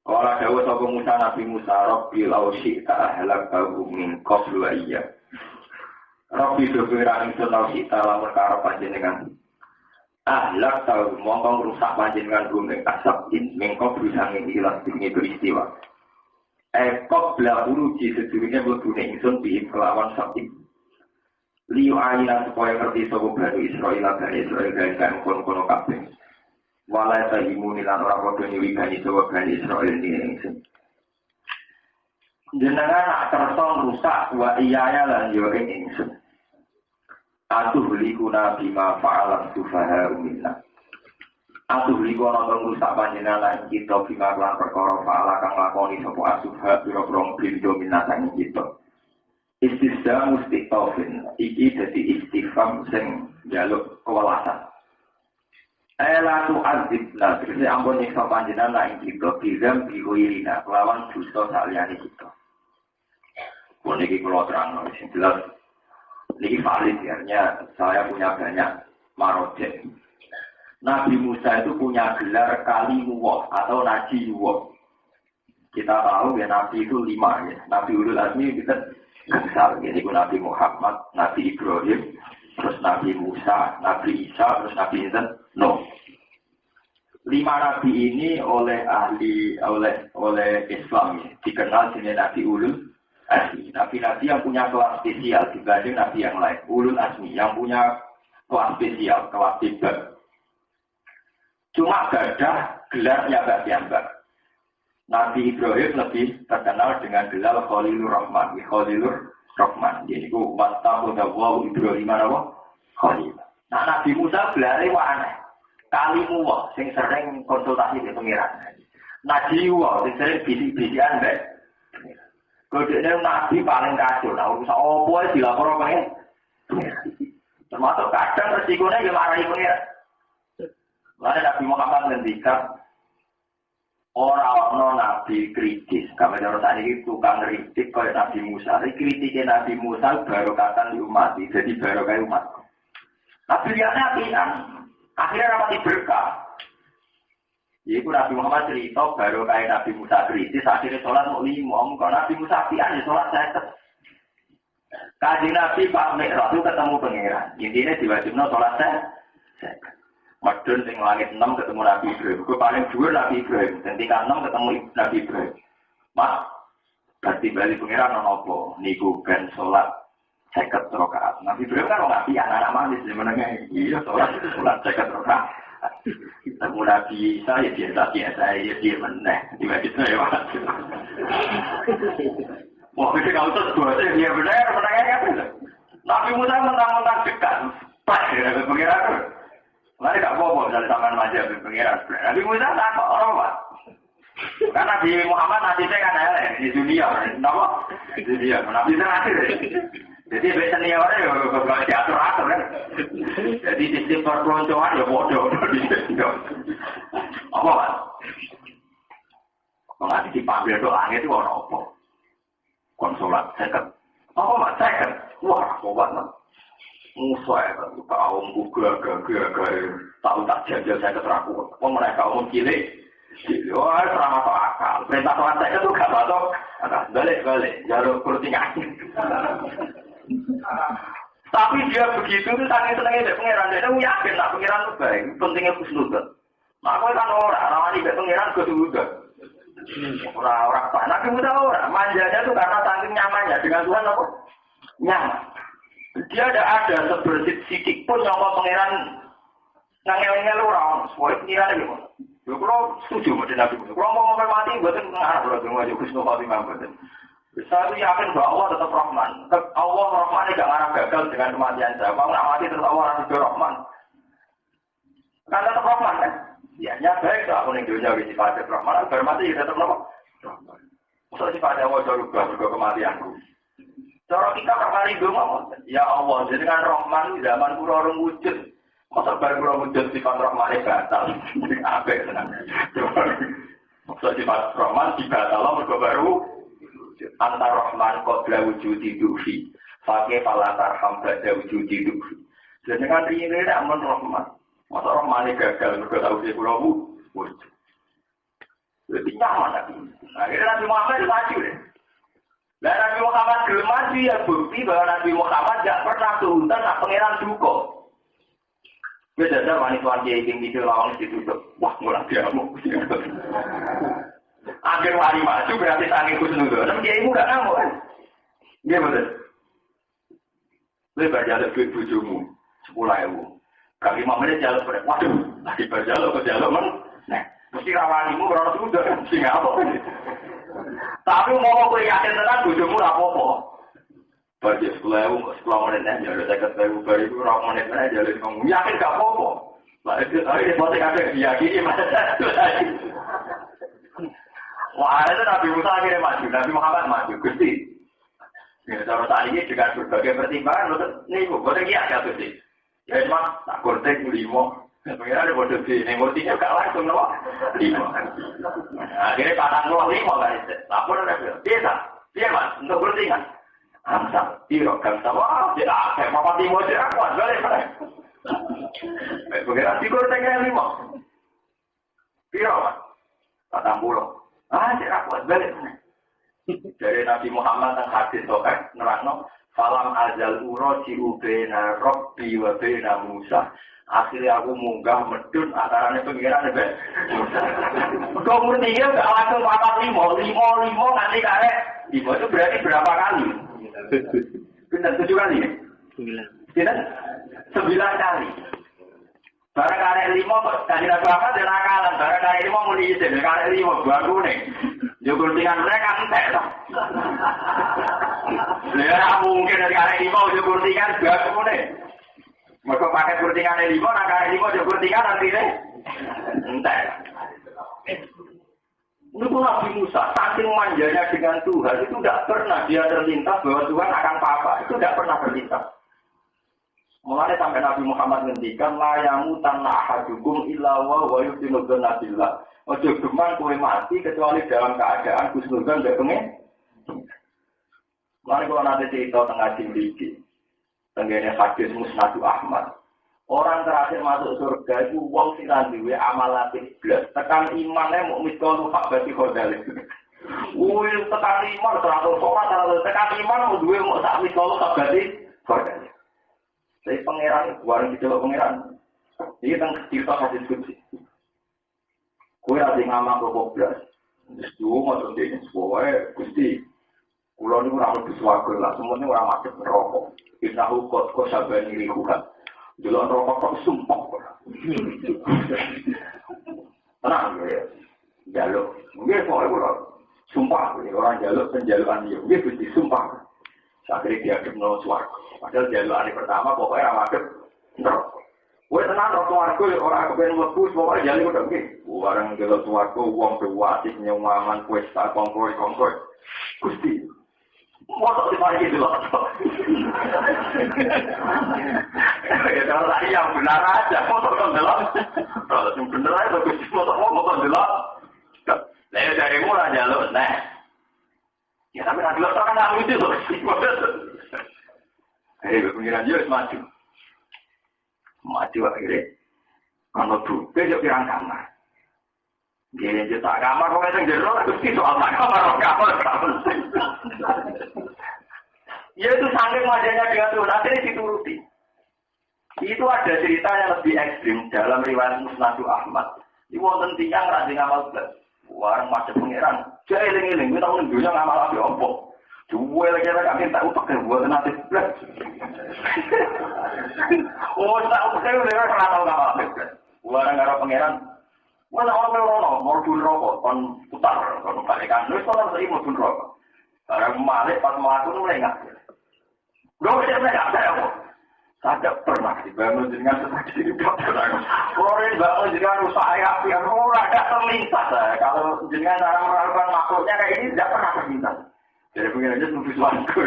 Kala dawuh sapa Musa Nabi Musa Rabbi law syi'ta ahlakahum min qablu ayya. Rabbi doberan ingsun law syi'ta lamun karep panjenengan. Ahlak tahu mongkong rusak panjenengan gumeng asabin mengkau berusaha ngilang ini peristiwa. Kok belakang uji sejujurnya berguna ingsun bihim kelawan sabin. Liu ayat supaya ngerti sopo Bani Israel dari kan kono kabeh. Walai tahimu nilan orang kodoh nyuwigani sopo Bani Israel ini ingsun. Jenengan nak tersong rusak wa iyaya lan yo ingsun. Atuh likuna bima fa'alat sufaha minna. Atuh likuna nonton rusak panjenengan kita bima lan perkara fa'ala kang lakoni sapa asufha pira-pira blindo minna sang kita. Istisna mustiqafin iki dadi istifham sing njaluk kewelasan. Ela tu azibna tegese ampun nyiksa panjenengan ing kita bizam bihoirina lawan dosa saliyane kita. Puniki kula terangno sing jelas. Ini valid ya, saya punya banyak marojek. Nabi Musa itu punya gelar Kalimuwah atau Najiyuwah. Kita tahu ya Nabi itu 5 ya. Nabi Ulul Azmi kita besar. Jadi Nabi Muhammad, Nabi Ibrahim, terus Nabi Musa, Nabi Isa, terus Nabi Nuh. 5 Nabi ini oleh Islam ya, dikenal sebagai Nabi Ulul Azmi. Nabi-nabi yang punya kelas spesial dibanding nabi yang lain. Ulul Azmi yang punya kelas spesial, kelas tiba. Cuma gadah gelarnya mbak. Nabi Ibrahim lebih terkenal dengan gelar Khalilur Rahman. Khalilur Rahman. Jadi ku wattaqallahu Ibrahim apa? Khalil. Nah Nabi Musa gelarnya wah aneh. Kalimu wah sing sering konsultasi dengan pengiran. Nabi wah sing sering bisik-bisikan mbek. Kodene Nabi paling kacau. Nah urusan opo ae dilapor pengen. Termasuk kadang resikonya yang marahi pengiran. Lalu Nabi Muhammad ngendikan orang Nabi kritis. Kami cara saat ini tukang kritik kaya Nabi Musa. Kritiknya Nabi Musa barokatan di umat. Jadi barokah umat. Nabi lihatnya akhirnya rapati berkah. Yaitu Nabi Muhammad cerita barokah Nabi Musa kritis. Akhirnya sholat mau 5. Kalau Nabi Musa pian ya sholat 50. Kaji Nabi Pak Mi'raj itu ketemu pengiran. Intinya diwajibnya sholat 50. Madun sing langit 6 ketemu Nabi Ibrahim. Gue paling dhuwur Nabi Ibrahim. Dan tingkat 6 ketemu Nabi Ibrahim. Mas, berarti balik pengiran apa? Niku ben sholat 50 rakaat. Nabi Ibrahim kan orang anak-anak manis di menengah. Iya, sholat 50 rakaat. Ketemu Nabi Isa ya biasa-biasa ya dia meneh. Tiba-tiba ya Mas. Wah, itu kalau terus buatnya dia benar menengahnya kan. Nabi Musa mentang-mentang dekat. Pas ya pengiran. Mari gak apa-apa misalnya sampean maju ke pengiran. Nabi Musa tak kok orang Pak. Karena Nabi Muhammad nasibnya kan elek di dunia, kenapa? Di dunia, Nabi itu nasib. Jadi biasanya orang ya kalau diatur-atur kan. Jadi sistem perpeloncoan ya bodoh. Apa Pak? Kalau nanti dipanggil ke langit itu orang apa? Konsulat, second. Apa Pak? Second. Wah, obat Pak. Musa ya, kaum gagal, tahu tak jajal saya keteraku. Mereka kaum cilik, wah serama masuk akal. Perintah sholat saya itu gak masuk. Balik, jalur kurtingan. Tapi dia begitu itu sangat senangnya dari pengiran. Dia yakin tak pengiran itu baik. Pentingnya khusnudan. Nah, aku kan orang ini pengiran khusnudan. Orang-orang panas itu orang. Manjanya itu karena saking nyamannya dengan Tuhan apa? Nyaman. Dia ada sebersih sidik pun yang mau pangeran ngangel-ngel orang, semua pengiran gitu. Kalau setuju dengan Nabi Musa, kalau mau mati, buatin pengarah kalau tunggu aja Kusno Fatimah buatin. Saya itu yakin bahwa Allah tetap Rahman. Allah Rahman tidak ngarah gagal dengan kematian saya. Kalau nggak mati tetap Allah Rasul Rahman. Kan tetap Rahman kan? Ya, baik tak aku nih dunia wisi pada Rahman. Agar mati tetap Rahman. Maksudnya sifatnya Allah juga kematianku. Cara kita kemarin ngomong, ya Allah, dengan Rahman zaman kurang wujud. Masa baru kurang wujud sifat Rahman batal. Apa ya senang? Masa sifat Rahman dibatal mergo baru antar Rahman qabla wujudi dufi. Pakai palatar hamba wujudi dufi. Dengan ini aman Rahman. Masa Rahman gagal mergo tahu sih kurang wujud. Lebih nyaman lagi. Akhirnya Nabi Muhammad maju deh. Dan Nabi Muhammad belum maju ya bukti bahwa Nabi Muhammad tidak pernah turun nak pangeran duka. Biasanya wanita-wanita yang gitu lawan ditutup. Wah mulai diamuk. Akhir hari maju berarti sangi khusnudan. Tapi dia ibu gak ngamuk kan? Iya betul. Lebar jalur duit bujumu 10.000. Kali 5 menit jalur berat. Waduh, lagi berjalur ke jalur men. Nah, mesti rawanimu berapa sudah kan? Sehingga apa kan? Tapi mau aku yakin tenan bojomu ora apa-apa. Bagi 10.000 menit ya udah 50.000 baru itu 2 menit aja jadi ngomong yakin gak apa-apa. Lah itu mesti kadang diyakini Mas. Wah, itu Nabi Musa akhirnya maju, Nabi Muhammad maju, Gusti. Ya, cara saat ini dengan berbagai pertimbangan, nih, boleh ya, ya, Gusti. Ya, cuma, tak kortek 5. Pengira ada bodoh di nemurtinya gak langsung loh. 5. Akhirnya patang loh 5 kan itu. Lapor ada biasa. Dia Mas untuk bertingan. Amsal, tiro kamsa wah, dia kayak papa timo aja kuat balik. Pengira tidur tengah 5. Tiro Mas. Patang pulau. Dia kuat balik. Dari Nabi Muhammad yang hadis sahih nerangno falam azal uro ciubena robbi wa bena Musa. Akhirnya aku munggah medun antaranya pengiran Nabi Musa. Kau ngerti ya gak langsung 45 nanti karek 5 itu berarti berapa kali? Benar 7 kali ya? 9 kali. Barang karek 5 kok tadi Nabi Muhammad dan nakalan. Barang karek 5 mau diizin, karek 5 baru nih. Yo guntingan mereka entek lah. Ya mungkin dari karek 5 yo guntingan baru nih. Mereka pakai guntingan 5, nah karek 5 yo guntingan nanti deh. Entek. Itu Nabi Musa, saking manjanya dengan Tuhan, itu tidak pernah dia terlintas bahwa Tuhan akan apa-apa. Itu tidak pernah terlintas. Mulai sampai Nabi Muhammad ngendikan, layamu tanah ahadukum illa wa yusinu nabillah. Ojo geman kowe mati kecuali dalam keadaan husnudzon mbek pengen. Mulai kalau nanti cerita tengah dimiliki, tenggene hadis Musnad Ahmad. Orang terakhir masuk surga itu wong sing duwe amal ati blas. Tekan imane muk miskal hak bati khodal. Woi tekan iman 100 orang tekan iman mau duwe muk sak miskal hak bati khodal. Saya pangeran warung dicelok pangeran. Iki teng cerita hadis kutsi. Kowe ora sing ngamal kok blas. Wis duwe motor dene suwe Gusti. Kula niku ora mlebu swarga lah, semono ora macet neraka. Innahu qad sabani rihuhan. Jelok rokok kok sumpah. Tenang ya. Jaluk. Nggih kok ora sumpah orang jaluk penjalukan dia. Nggih Gusti sumpah. Akhirnya dia ketemu swarga. Padahal jaluk hari pertama pokoknya ora madhep neraka. Kowe tenan rokok swarga ora kepen mlebu pokoke jaluk udah nggih. Bareng jaluk swarga wong dewasih nyawaman pesta kongkoi. Gusti motor di pagi itu loh. Ya kalau tadi yang benar aja, motor kan delok. Kalau yang benar aja bagus motor delok. Saya dari mula jalur, nah. Ya tapi nanti lo kan nggak lucu loh. Pengiran juga maju akhirnya. Kalau tuh besok pirang kamar. Gini juta kamar, kok itu jero, terus soal kamar. Ya itu saking wajahnya dengan Tuhan, akhirnya dituruti. Itu ada cerita yang lebih ekstrim dalam riwayat Musnad Ahmad. Ini wonten tiyang ra ngamal blas. Warang macet pangeran. Jek eling-eling, kita tahu dunya ngamal api opo. Duwe lagi kami tak utek buat nanti blas. Oh, tak utek lek ora tahu ngamal api blas. Warang karo pangeran. Wala orang mau dun rokok, kon putar, kon balikan. Wis ora sering mau dun rokok. Barang malik pas mlaku mulai enggak. Lho dia enggak ada apa. Saya pernah dibangun dengan seperti ini. Orang bangun dengan usaha api yang ora ada terlintas. Kalau dengan cara melakukan makhluknya kayak ini tidak pernah terlintas. Jadi pengen aja nulis suatu.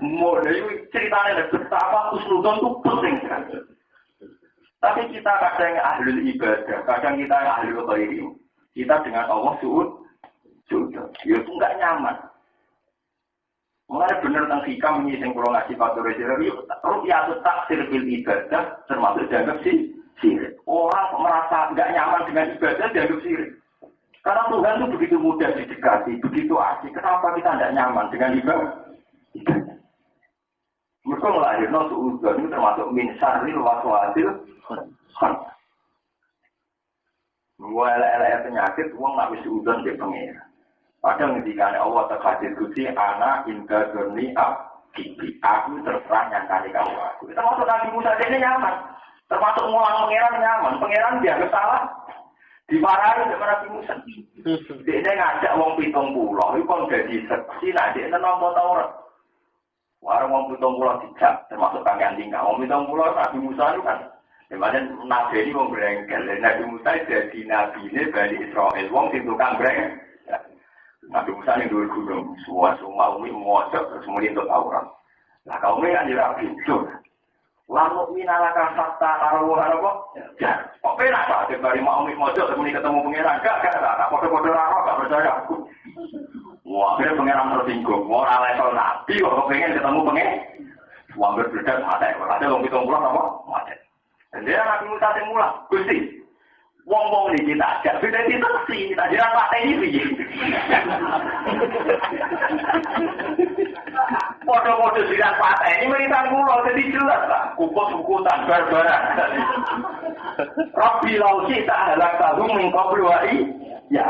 Mau dari ceritanya betapa husnudzon itu penting sekali. Tapi kita kadang ahlul ibadah, kadang kita ahlul khairi. Kita dengan Allah sudah. Ya itu enggak nyaman. Mulai benar tentang hikam ini yang kalau ngasih faktor rupiah tak sirbil ibadah termasuk dianggap sirik. Orang merasa enggak nyaman dengan ibadah dianggap sirik. Karena Tuhan itu begitu mudah didekati, begitu asik. Kenapa kita enggak nyaman dengan ibadah? Mereka melahirkan suudzon itu termasuk min syarril waswasil khannas. Mulai penyakit, uang nak bisa suudzon dia pengira. Padahal ketika Allah terhadir Gusti anak inda durni abdi. Aku terserah nyangkani kamu aku. Termasuk Nabi Musa ini nyaman. Termasuk ngulang pangeran nyaman. Pangeran dianggap salah. Dimarahi oleh Nabi Musa. Dia ngajak wong 70. Itu kan jadi seksi. Nah dia nampak Taurat. Warung wong 70 dijak. Termasuk kangkang tinggal. Wong 70 Nabi Musa itu kan. Dimana Nabi ini wong berengkel. Nabi Musa jadi Nabi ini Bani Israel. Wong sing tukang berengkel. Nabi Musa ini dulu gunung, semua umi mengocok, terus kemudian untuk Taurat. Nah kaum ini kan jadi itu. Lalu minalaka sakta taruhan apa? Ya, kok penak tak? Dari mau umi mengocok, kemudian ketemu pengiran. Gak, foto-foto raro, gak percaya aku. Wah, akhirnya pengiran tersinggung. Orang level Nabi, kok pengen ketemu pengiran. Wah, berbeda, mati. Ada orang hitung pulang apa? Mati. Dan dia Nabi Musa yang mulai, Gusti. Wong-wong ini kita ajak, beda itu sih, kita jiran pakai ini. Foto-foto jiran pakai ini meritan pulau, jadi jelas lah. Kukus-kukutan, barbaran. Rabbi lausi tak halak tahu mengkobluai. Ya.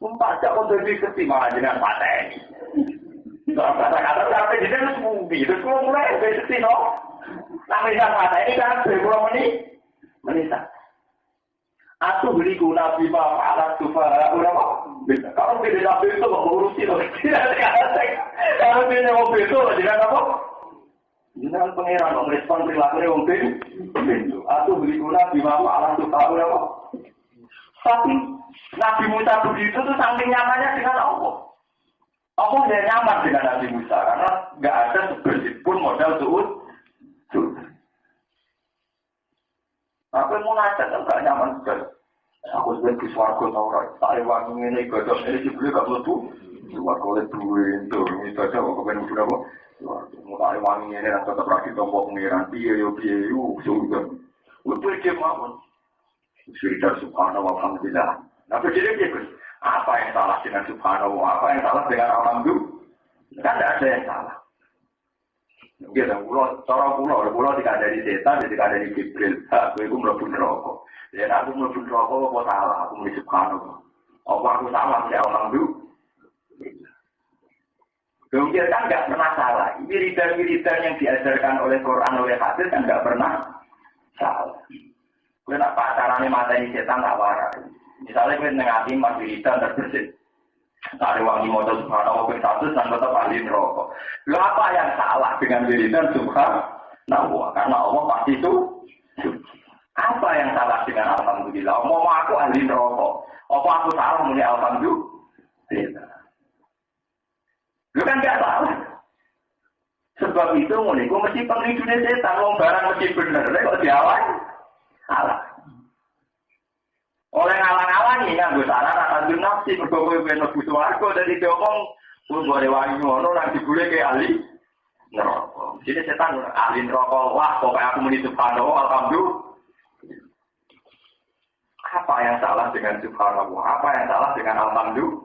Pajak untuk diketi malah jiran pakai ini. Kalau kata-kata sampai jiran sembuh, terus kalau mulai, besok no. Nah, jiran pakai ini kan, 10 menit. Menisa. Aku beliku nabi ma alat sufara ulama. Kalau beda nabi itu kok urusi loh. Kalau beda nabi itu jangan apa? Jangan pangeran merespon perilakunya wong pintu. Aku beliku nabi ma alat sufara ulama. Tapi Nabi Musa begitu tuh saking nyamannya dengan Allah. Allah tidak nyaman dengan Nabi Musa karena nggak ada sebersih pun modal suud. Tapi mau nanya kan nggak nyaman sekali. Aku sebagai suarga tau right. Tak wangi ini godok ini dibeli gak meletup. Suarga oleh duit itu. Ini saja kok kepengen udah apa? Mau tak wangi ini dan tetap lagi tombol pengiran. Biaya sudah. Untuk dia mau. Cerita subhanahu wa ta'ala. Nah, berjadi apa yang salah dengan subhanahu wa, apa yang salah dengan alhamdulillah? Kan tidak ada yang salah. Gitu, pulau tidak ada di setan, tidak ada di Jibril. Aku itu melebur rokok. Dan aku melebur rokok, apa salah? Aku melebur subhanahu. Apa aku salah dengan alhamdulillah? Kemudian kan tidak pernah salah. Wiridan-wiridan yang diajarkan oleh Quran, oleh hadis kan tidak pernah salah. Kalau nak pacarannya matanya setan tak waras. Misalnya kita ngati mas wiridan terbersih. Ada wangi motor subhanahu wa ta'ala dan tetap ahli neraka. Lalu apa yang salah dengan wiridan subhanahu? Karena Allah pasti itu. Apa yang salah dengan alhamdulillah? Mau aku ahli neraka. Apa aku salah muni alhamdulillah? Lu kan enggak salah. Sebab itu muniku mesti pengidune setan wong barang mesti bener. Kok diawal? Salah. Oleh ngalang-alangi nganggo saran akan nafsi berkowe mlebu swarga dadi diomong pun boleh wangi ngono nang dibule ke ahli neraka. Jadi setan ahli neraka wah pokoke aku muni subhanallah alhamdulillah. Apa yang salah dengan subhanallah? Apa yang salah dengan alhamdulillah?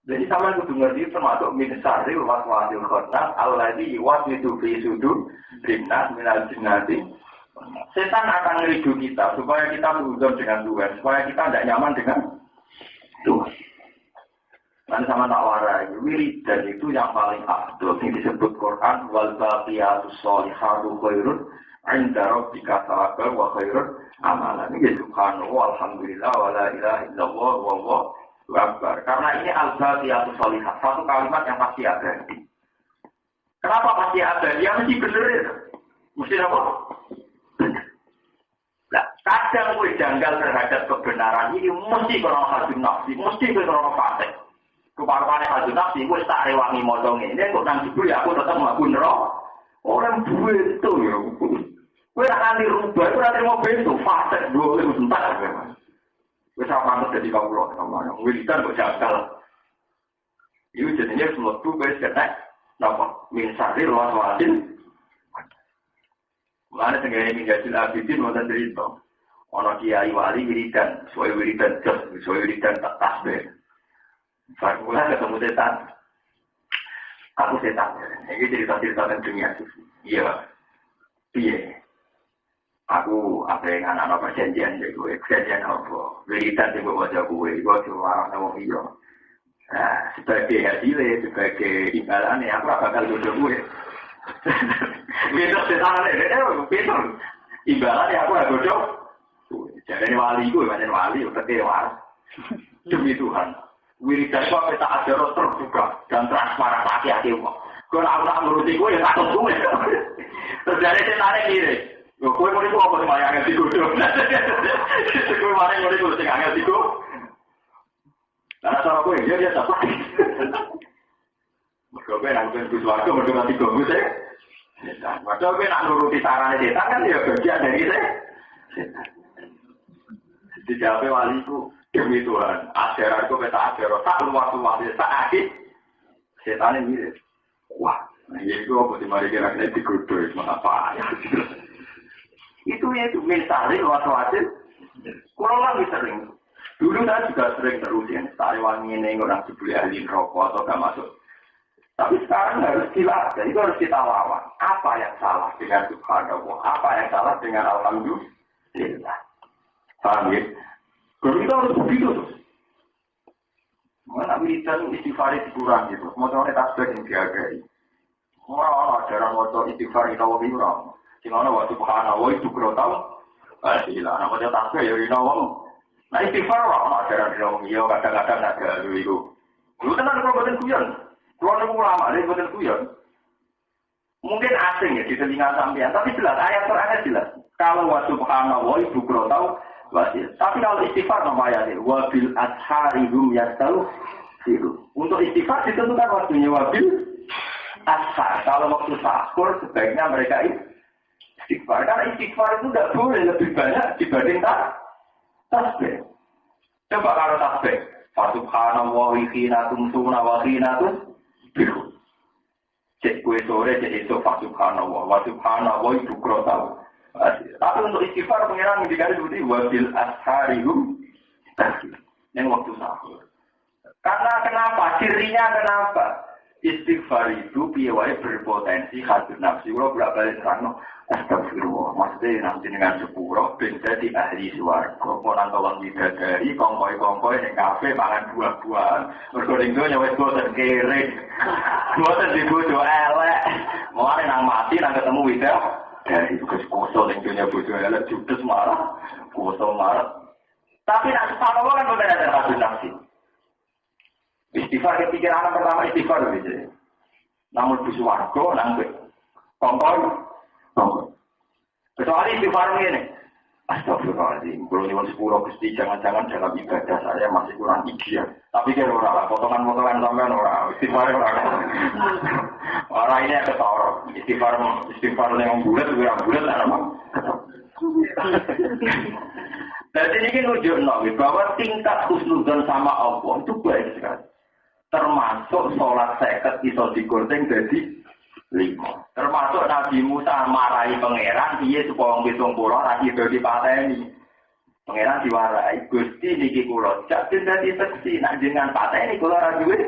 Jadi sama kudu ngerti termasuk min syarri waswasil khannas alladzi yuwaswisu fi sudur binnas minal jinnati. Setan akan ngeridu kita supaya kita berhubungan dengan Tuhan, supaya kita tidak nyaman dengan Tuhan. Dan sama tak warai, wiridan itu yang paling afdol yang disebut Quran wal baqiyatus sholihatu khairun 'inda rabbika thawaban wa khairun amalan. Ini subhanallah walhamdulillah wala ilaha illallah wallahu akbar. Karena ini al baqiyatus sholihat, satu kalimat yang pasti ada. Kenapa pasti ada? Dia mesti benar. Mesti apa? Nah, kadang gue janggal terhadap kebenaran ini mesti krono hadun nafsi, mesti krono fasik. Keparpane hadun nafsi, gue tak rewangi modong ini, kok nang jebul ya aku tetap melakukan roh. Orang duit itu ya, gue akan dirubah, gue nanti mau bentuk fasik, gue sebentar. Gue sama pantas jadi kaulah, sama wiridan gue janggal. Itu jadinya semua tuh gue seketek, nampak min syarri waswasil. Mana tenggara minjasil abidin wonten cerita. Ana kiai wali wiridan, soal wiridan jos, soal wiridan tak tasbih. Farmula ketemu setan. Aku setan. Ini cerita-cerita tentang dunia sufi. Iya. Piye? Aku apa yang anak-anak perjanjian ya gue, perjanjian apa? Wiridan yang bawa wajah gue cuma orang iya. Nah, sebagai hasilnya, sebagai imbalannya, aku bakal jodoh gue. Besok setan besok imbalan ya aku gak godok. Jadi wali gue banyak wali udah waras demi Tuhan. Wiridan gue kita ada terbuka dan transparan hati-hati gue. Gue nak menuruti gue ya takut gue. Terus dari setan kiri, gue mau itu apa sih yang ngerti godok? Gue mana yang mau itu yang ngerti gue? Karena cara gue dia dapat. Mereka nak bukan suarga, mereka nanti ganggu saya. Mereka nak nuruti sarannya setan kan ya bagian dari saya. Dijawab waliku demi Tuhan. Ajaranku beta ajaran tak luas-luas tak akhir. Setan ini mirip. Wah, ini itu apa sih mari kira-kira digodoh mengapa ya? Itu mentari luas-luas. Kurang lebih sering. Dulu saya juga sering terusin. Saya wangi ini orang dibeli ahli rokok atau gak masuk. Tapi sekarang harus dilatih, itu harus kita lawan. Apa yang salah dengan subhanallah? Apa yang salah dengan alhamdulillah? Paham ya? Kalau kita harus begitu terus. Mana wiridan istighfar dikurang gitu. Motornya tasbih yang dihargai. Orang ajaran motor istighfar kita wabirang. Sing ana wa subhanallah itu kro tau. Gila, nama dia tasbih ya rino wong. Nah istighfar wae ajaran dong. Iya kadang-kadang ada lho iku. Lu tenan kok boten guyon. Kulo niku ulama lha boten guyon. Mungkin asing ya di telinga sampean, tapi jelas ayat Qur'annya jelas. Kalau wa subhanallah itu kro tau wasil. Tapi kalau istighfar nama ayatnya wa bil asharihum yastaghfiru. Untuk istighfar ditentukan waktunya wa bil ashar. Kalau waktu sahur sebaiknya mereka istighfar. Karena istighfar itu tidak boleh lebih banyak dibanding tasbih. Coba kalau tasbih. Subhanallah hina tumsuna wa hina tusbihun. Cek kue sore, cek esok subhanallah. Wa subhanallah itu kro tau. Tapi untuk istighfar pengiran mendikari seperti wabil asharihum yang waktu sahur. Karena kenapa? Cirinya kenapa? Istighfar itu piawai berpotensi hadir nafsi. Kalau berbalik terang, astagfirullah. Maksudnya nanti dengan sepuluh, benda di ahli suarga. Kalau nantolong bidadari, kongkoi-kongkoi, yang kafe, makan buah-buahan. Bergoding itu nyawet bosan kere. Bosan dibutuh elek. Mulai nang mati, nang ketemu bidadari. Dari kosong yang punya butuh elek, judes marah. Kosong marah. Tapi nak sepuluh kan bukan ada hadir nafsi. Istighfar kepikiran pertama istighfar gitu. Namun di suwargo nangke kongkong. Kecuali istighfar ini. Astagfirullahaladzim. Kalau nyuwun sepuluh Gusti jangan-jangan dalam ibadah saya masih kurang ideal. Tapi kira ora lah potongan-potongan sampean ora. Istighfar ora. Ora ini ada tawar. Istighfar yang bulat juga bulat ana mah. Jadi ini nunjukno bahwa tingkat husnudzon sama Allah itu baik sekali. Termasuk sholat seket iso digunting jadi 5. Termasuk Nabi Musa marahi pangeran piye supaya wong 70 ora iso dipateni. Pangeran diwarai, Gusti niki kula jak dadi seksi nek jenengan pateni kula ora duwe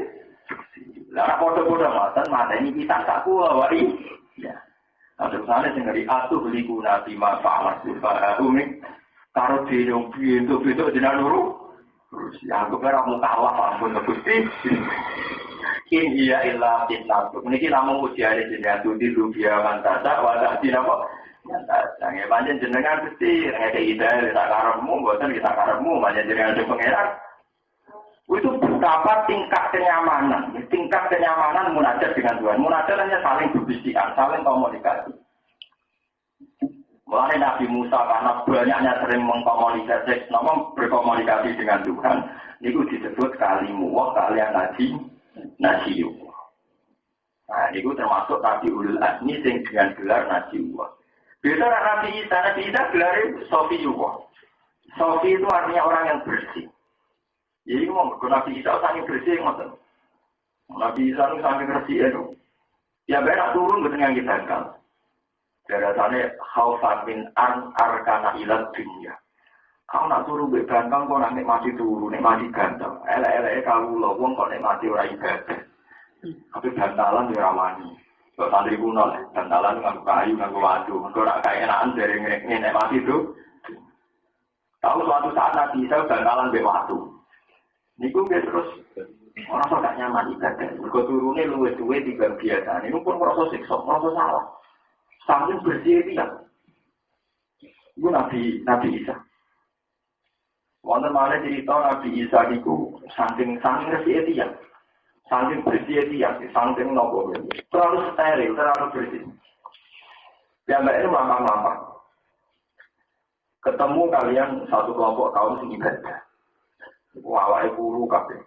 seksi. Lah padha-padha ngoten mateni pisan sak kula wae. Ya. Terus ana sing ngeri atuh liku Nabi ma fa'alat umi karo dhewe pintu-pintu jenengan loro. Terus ya aku kira mau kalah ampun Gusti. In iya illa fitnah. Niki namung ujian jenengan tuti rubia mantasa wa ta'dina apa? Yang panjen jenengan Gusti ngeke ide tak karepmu mboten kita karepmu panjen jenengan sing pangeran. Itu betapa tingkat kenyamanan munajat dengan Tuhan. Munajat hanya saling berbisikan, saling komunikasi. Mulai Nabi Musa karena banyaknya sering berkomunikasi dengan Tuhan, itu disebut kalimuwah kalian Najiullah. Nah, itu termasuk Nabi Ulul Azmi yang dengan gelar Najiullah. Biasa Nabi Isa gelar Sofiyullah. Sofi itu artinya orang yang bersih. Jadi Nabi Isa sangat bersih, Nabi Isa itu sangat bersih itu. Ya benar turun betul yang kita kenal. Biasanya khaufan min arkana ila dunya. Kau nak suruh begantang kau nak nikmati turun, nikmati ganteng. Elek-elek kalau lo wong kau nikmati orang ibadah. Tapi gantalan dirawani. Kalau santri kuno, gantalan nganggo kayu, nganggo wadu. Kau nak kayak enakan dari nikmati itu. Tahu suatu saat Nabi Isa gantalan bewatu. Niku terus orang sok nyaman ibadah. Kau turunnya luwes-luwes di biasa. Ini pun merasa siksa, merasa salah. Saking bersih itu ya. Itu Nabi Isa. Wonten mana cerita Nabi Isa itu saking bersih itu ya. Saking bersih itu ya. Saking nopo. Terlalu steril, terlalu bersih. Ya mbak itu lama-lama. Ketemu kalian satu kelompok kaum sing ibadah. Awake guru kabeh.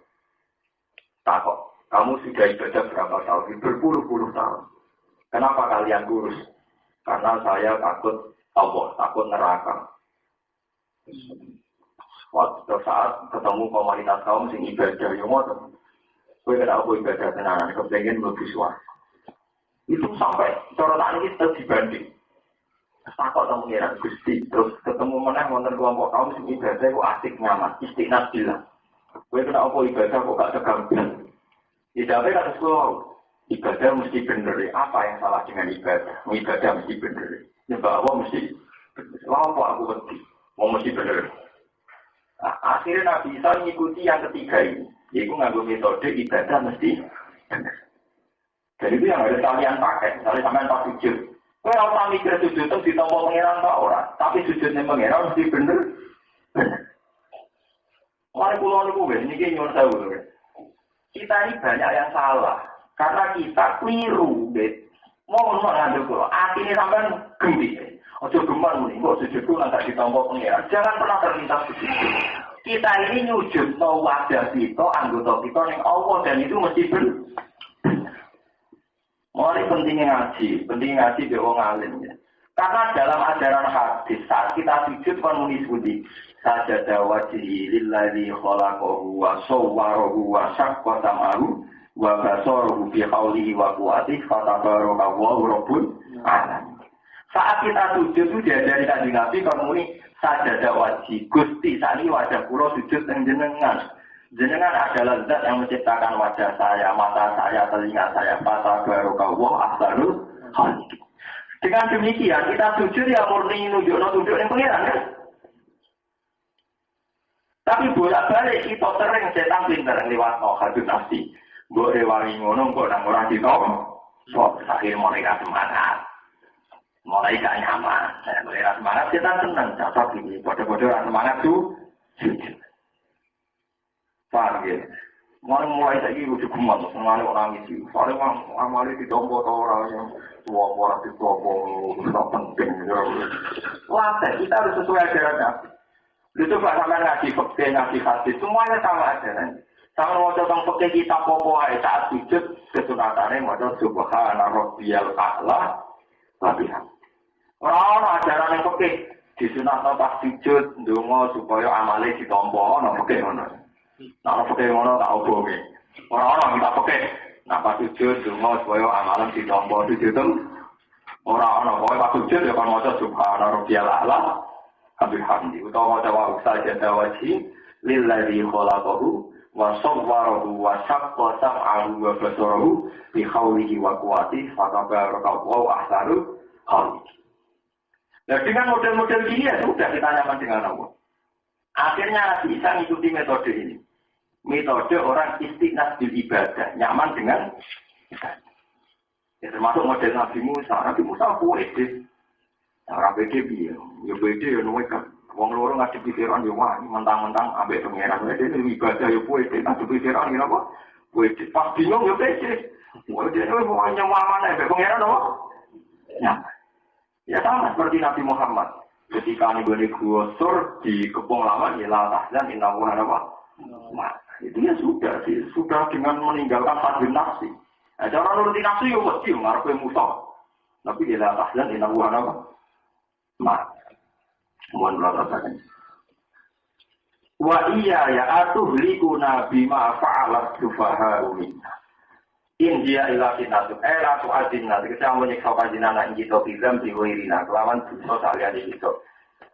Takok, kamu sudah ibadah berapa tahun? Berpuluh-puluh tahun. Kenapa kalian kurus? Karena saya takut Allah, takut neraka. Waktu saat ketemu komunitas kaum sing ibadah yang ngoten. Kowe kena apa ibadah tenanan kepengin mlebu swarga. Itu sampai cara tak iki terus dibanding. Takut temu ngira Gusti, terus ketemu meneh wonten kelompok kaum sing ibadah kok asik nyaman, istiqnas billah. Kowe kena apa ibadah kok gak tegang. Tidak ada kata sekolah. Ibadah mesti bener. Apa yang salah dengan ibadah? Ibadah mesti bener. Nyembah Allah mesti bener. Apa aku ngerti? Mau mesti bener. Nah, akhirnya Nabi Isa mengikuti yang ketiga ini. Yaitu nganggo metode ibadah mesti bener. Dan itu yang harus kalian pakai. Misalnya sampai tak sujud. Kowe ora usah mikir sujud itu ditampa pangeran ta ora, tapi sujudnya pangeran mesti bener. Mari kula niku wis niki nyuwun sewu. Kita ini banyak yang salah karena kita keliru, Bet. Mau ngandel kula, atine sampean gembik. Ojo geman muni, kok sujudku nang gak ditampa pangeran. Jangan pernah terlintas begitu. Kita ini nyujudno wajah kita, anggota kita ning Allah dan itu mesti bener. Mari pentingnya ngaji be wong alim ya. Karena dalam ajaran hadis saat kita sujud kan muni sebuti sajada wajhi lillazi khalaqahu wa sawwarahu wa shaqqa sam'ahu wa basarahu bi qawlihi wa quwwatihi fatabarakallahu rabbul alamin. Saat kita sujud itu diajari kanjeng Nabi kan muni sajada wajhi Gusti sakniki wajah kula sujud teng jenengan. Jenengan adalah zat yang menciptakan wajah saya, mata saya, telinga saya, fatabarakallahu ahsanul khaliqin. Dengan demikian kita sujud ya murni nunjuk yang pengiran kan. Tapi bolak-balik kita sering setan pinter lewat hadis nafsi. Mbok rewangi ngono kok nang ora ditolong. Sok akhir mulai gak semangat. Mulai gak nyaman. Mulai gak semangat kita senang cocok iki. Bodoh-bodoh ra semangat tuh. Paham ya? Mulai saiki udah kumat, sengaja orang itu. Soalnya amali ditompo orang yang tua orang ditompo, tidak penting. Wah, kita harus sesuai ajarannya. Itu Pak sampai ngaji fakir, ngaji hadis, semuanya sama ajaran. Sama mau tentang fakir kita popo saat sujud kesunatannya mau subhana rabbiyal a'la labihan. Orang ajaran yang fakir disunat pas sujud, donga supaya amali ditompo, no fakir mana? Nah, pakai ngono tak oboke. Orang-orang kita pakai. Nah, pas sujud donga supaya amalan ditampa sujud itu. Orang-orang pokoke pas sujud ya kan maca subhana rabbiyal a'la hamdi. Utawa maca wa sajada wajhi lillazi khalaqahu wa sawwarahu wa shaqqa sam'ahu wa basarahu bi haulihi wa quwwatihi fatabarakallahu ahsanul khaliqin. Nah, dengan model-model ini ya sudah kita nyaman dengan Allah. Akhirnya bisa mengikuti metode ini. Metode orang istiqnas bil ibadah, nyaman dengan ibadah. Ya, termasuk model Nabi Musa. Nabi Musa puede. Orang pede biar, ya pede ya nuwek. Wong loro ngasih pikiran ya wah, mentang-mentang ambek pengeran. Pede ini ibadah ya puede. Ngasih pikiran ya apa? Puede. Pas bingung ya pede. Puede itu mau nyaman ambek pengeran apa? Nyaman. Ya sama seperti Nabi Muhammad. Ketika ini boleh gosor di kepung lama, ya lah tahzan inna wuhan apa? Itu ya sudah sih, sudah dengan meninggalkan hadis nafsi. Nah, cara nuruti nafsi ya mesti ngarepe musuh. Tapi dia lah tahzan inna wuhan apa? Mohon beratakan. Wa iya ya atuhlikuna bima fa'alat sufaha minna. India ila fitnatu era tu adinna kita menyiksa panjenengan ing kita bizam diwirina kelawan dosa saliyane kita.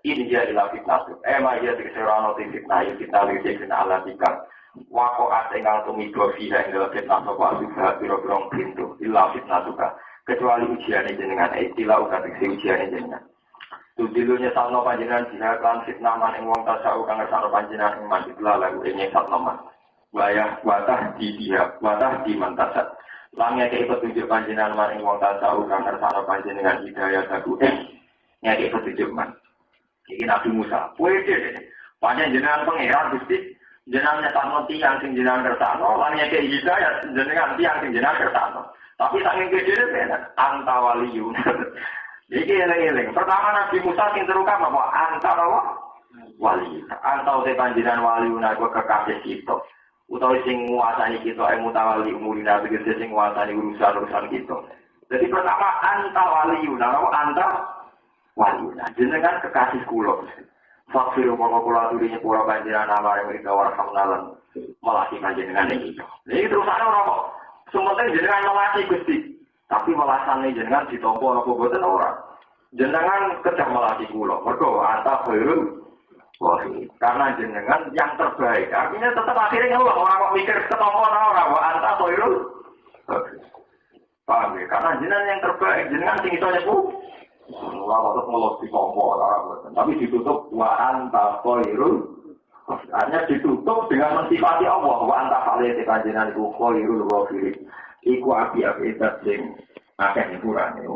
India ila fitnatu ema ya dikserano fitnah kita fitnah ala tika wako atengal tumido fiha ing dalam fitnah sapa juga biro-biro pintu ila fitnatuka kecuali ujian jenengan istilah uga ujian jenengan. Tujuannya salno panjenengan dihakan fitnah maning wong tasawuf kang ngersano panjenengan ing manjitlah lagu ing satnoman. Wayah watah di dia, watah di mantasat. Langnya ke petunjuk panjenengan maring wong tasawuf kang ngersano panjenengan hidayah aku nyake petunjuk man. Iki Nabi Musa. Puede. Panjenengan pangeran Gusti, jenengan nyetakno tiyang sing jenengan kersano, langnya ke hidayah jenengan tiyang sing jenengan kersano. Tapi saking gedene ben antawaliyun. Iki eling-eling. Pertama Nabi Musa sing terukam apa? Antara wali. Antau te panjenengan waliun aku kekasih kita. Utawa sing nguasani kita mutawali umurina tegese sing nguasani urusan-urusan kita. Jadi pertama anta waliyuna, anta waliyuna. Jenengan kekasih kula. Fakir mongko kula aturi nyepura panjenengan amare mrika warhamnalan melati panjenengan iki. Iki terusane ora kok. Sumpete jenengan melati Gusti. Tapi melasane jenengan ditampa apa boten ora. Jenengan kedah melati kula. Mergo anta khairun karena jenengan yang terbaik, artinya tetap akhirnya ngeluh orang kok mikir ketemu orang wa anta khairul. Paham ya? Karena jenengan yang terbaik, jenengan sing iso nyepu. Ora kok ngeluh ditompo ora, tapi ditutup wa anta khairul. Artinya ditutup dengan mensifati Allah wa anta khairul panjenengan iku khairul ghafirin. Iku api-api sing akeh hiburan.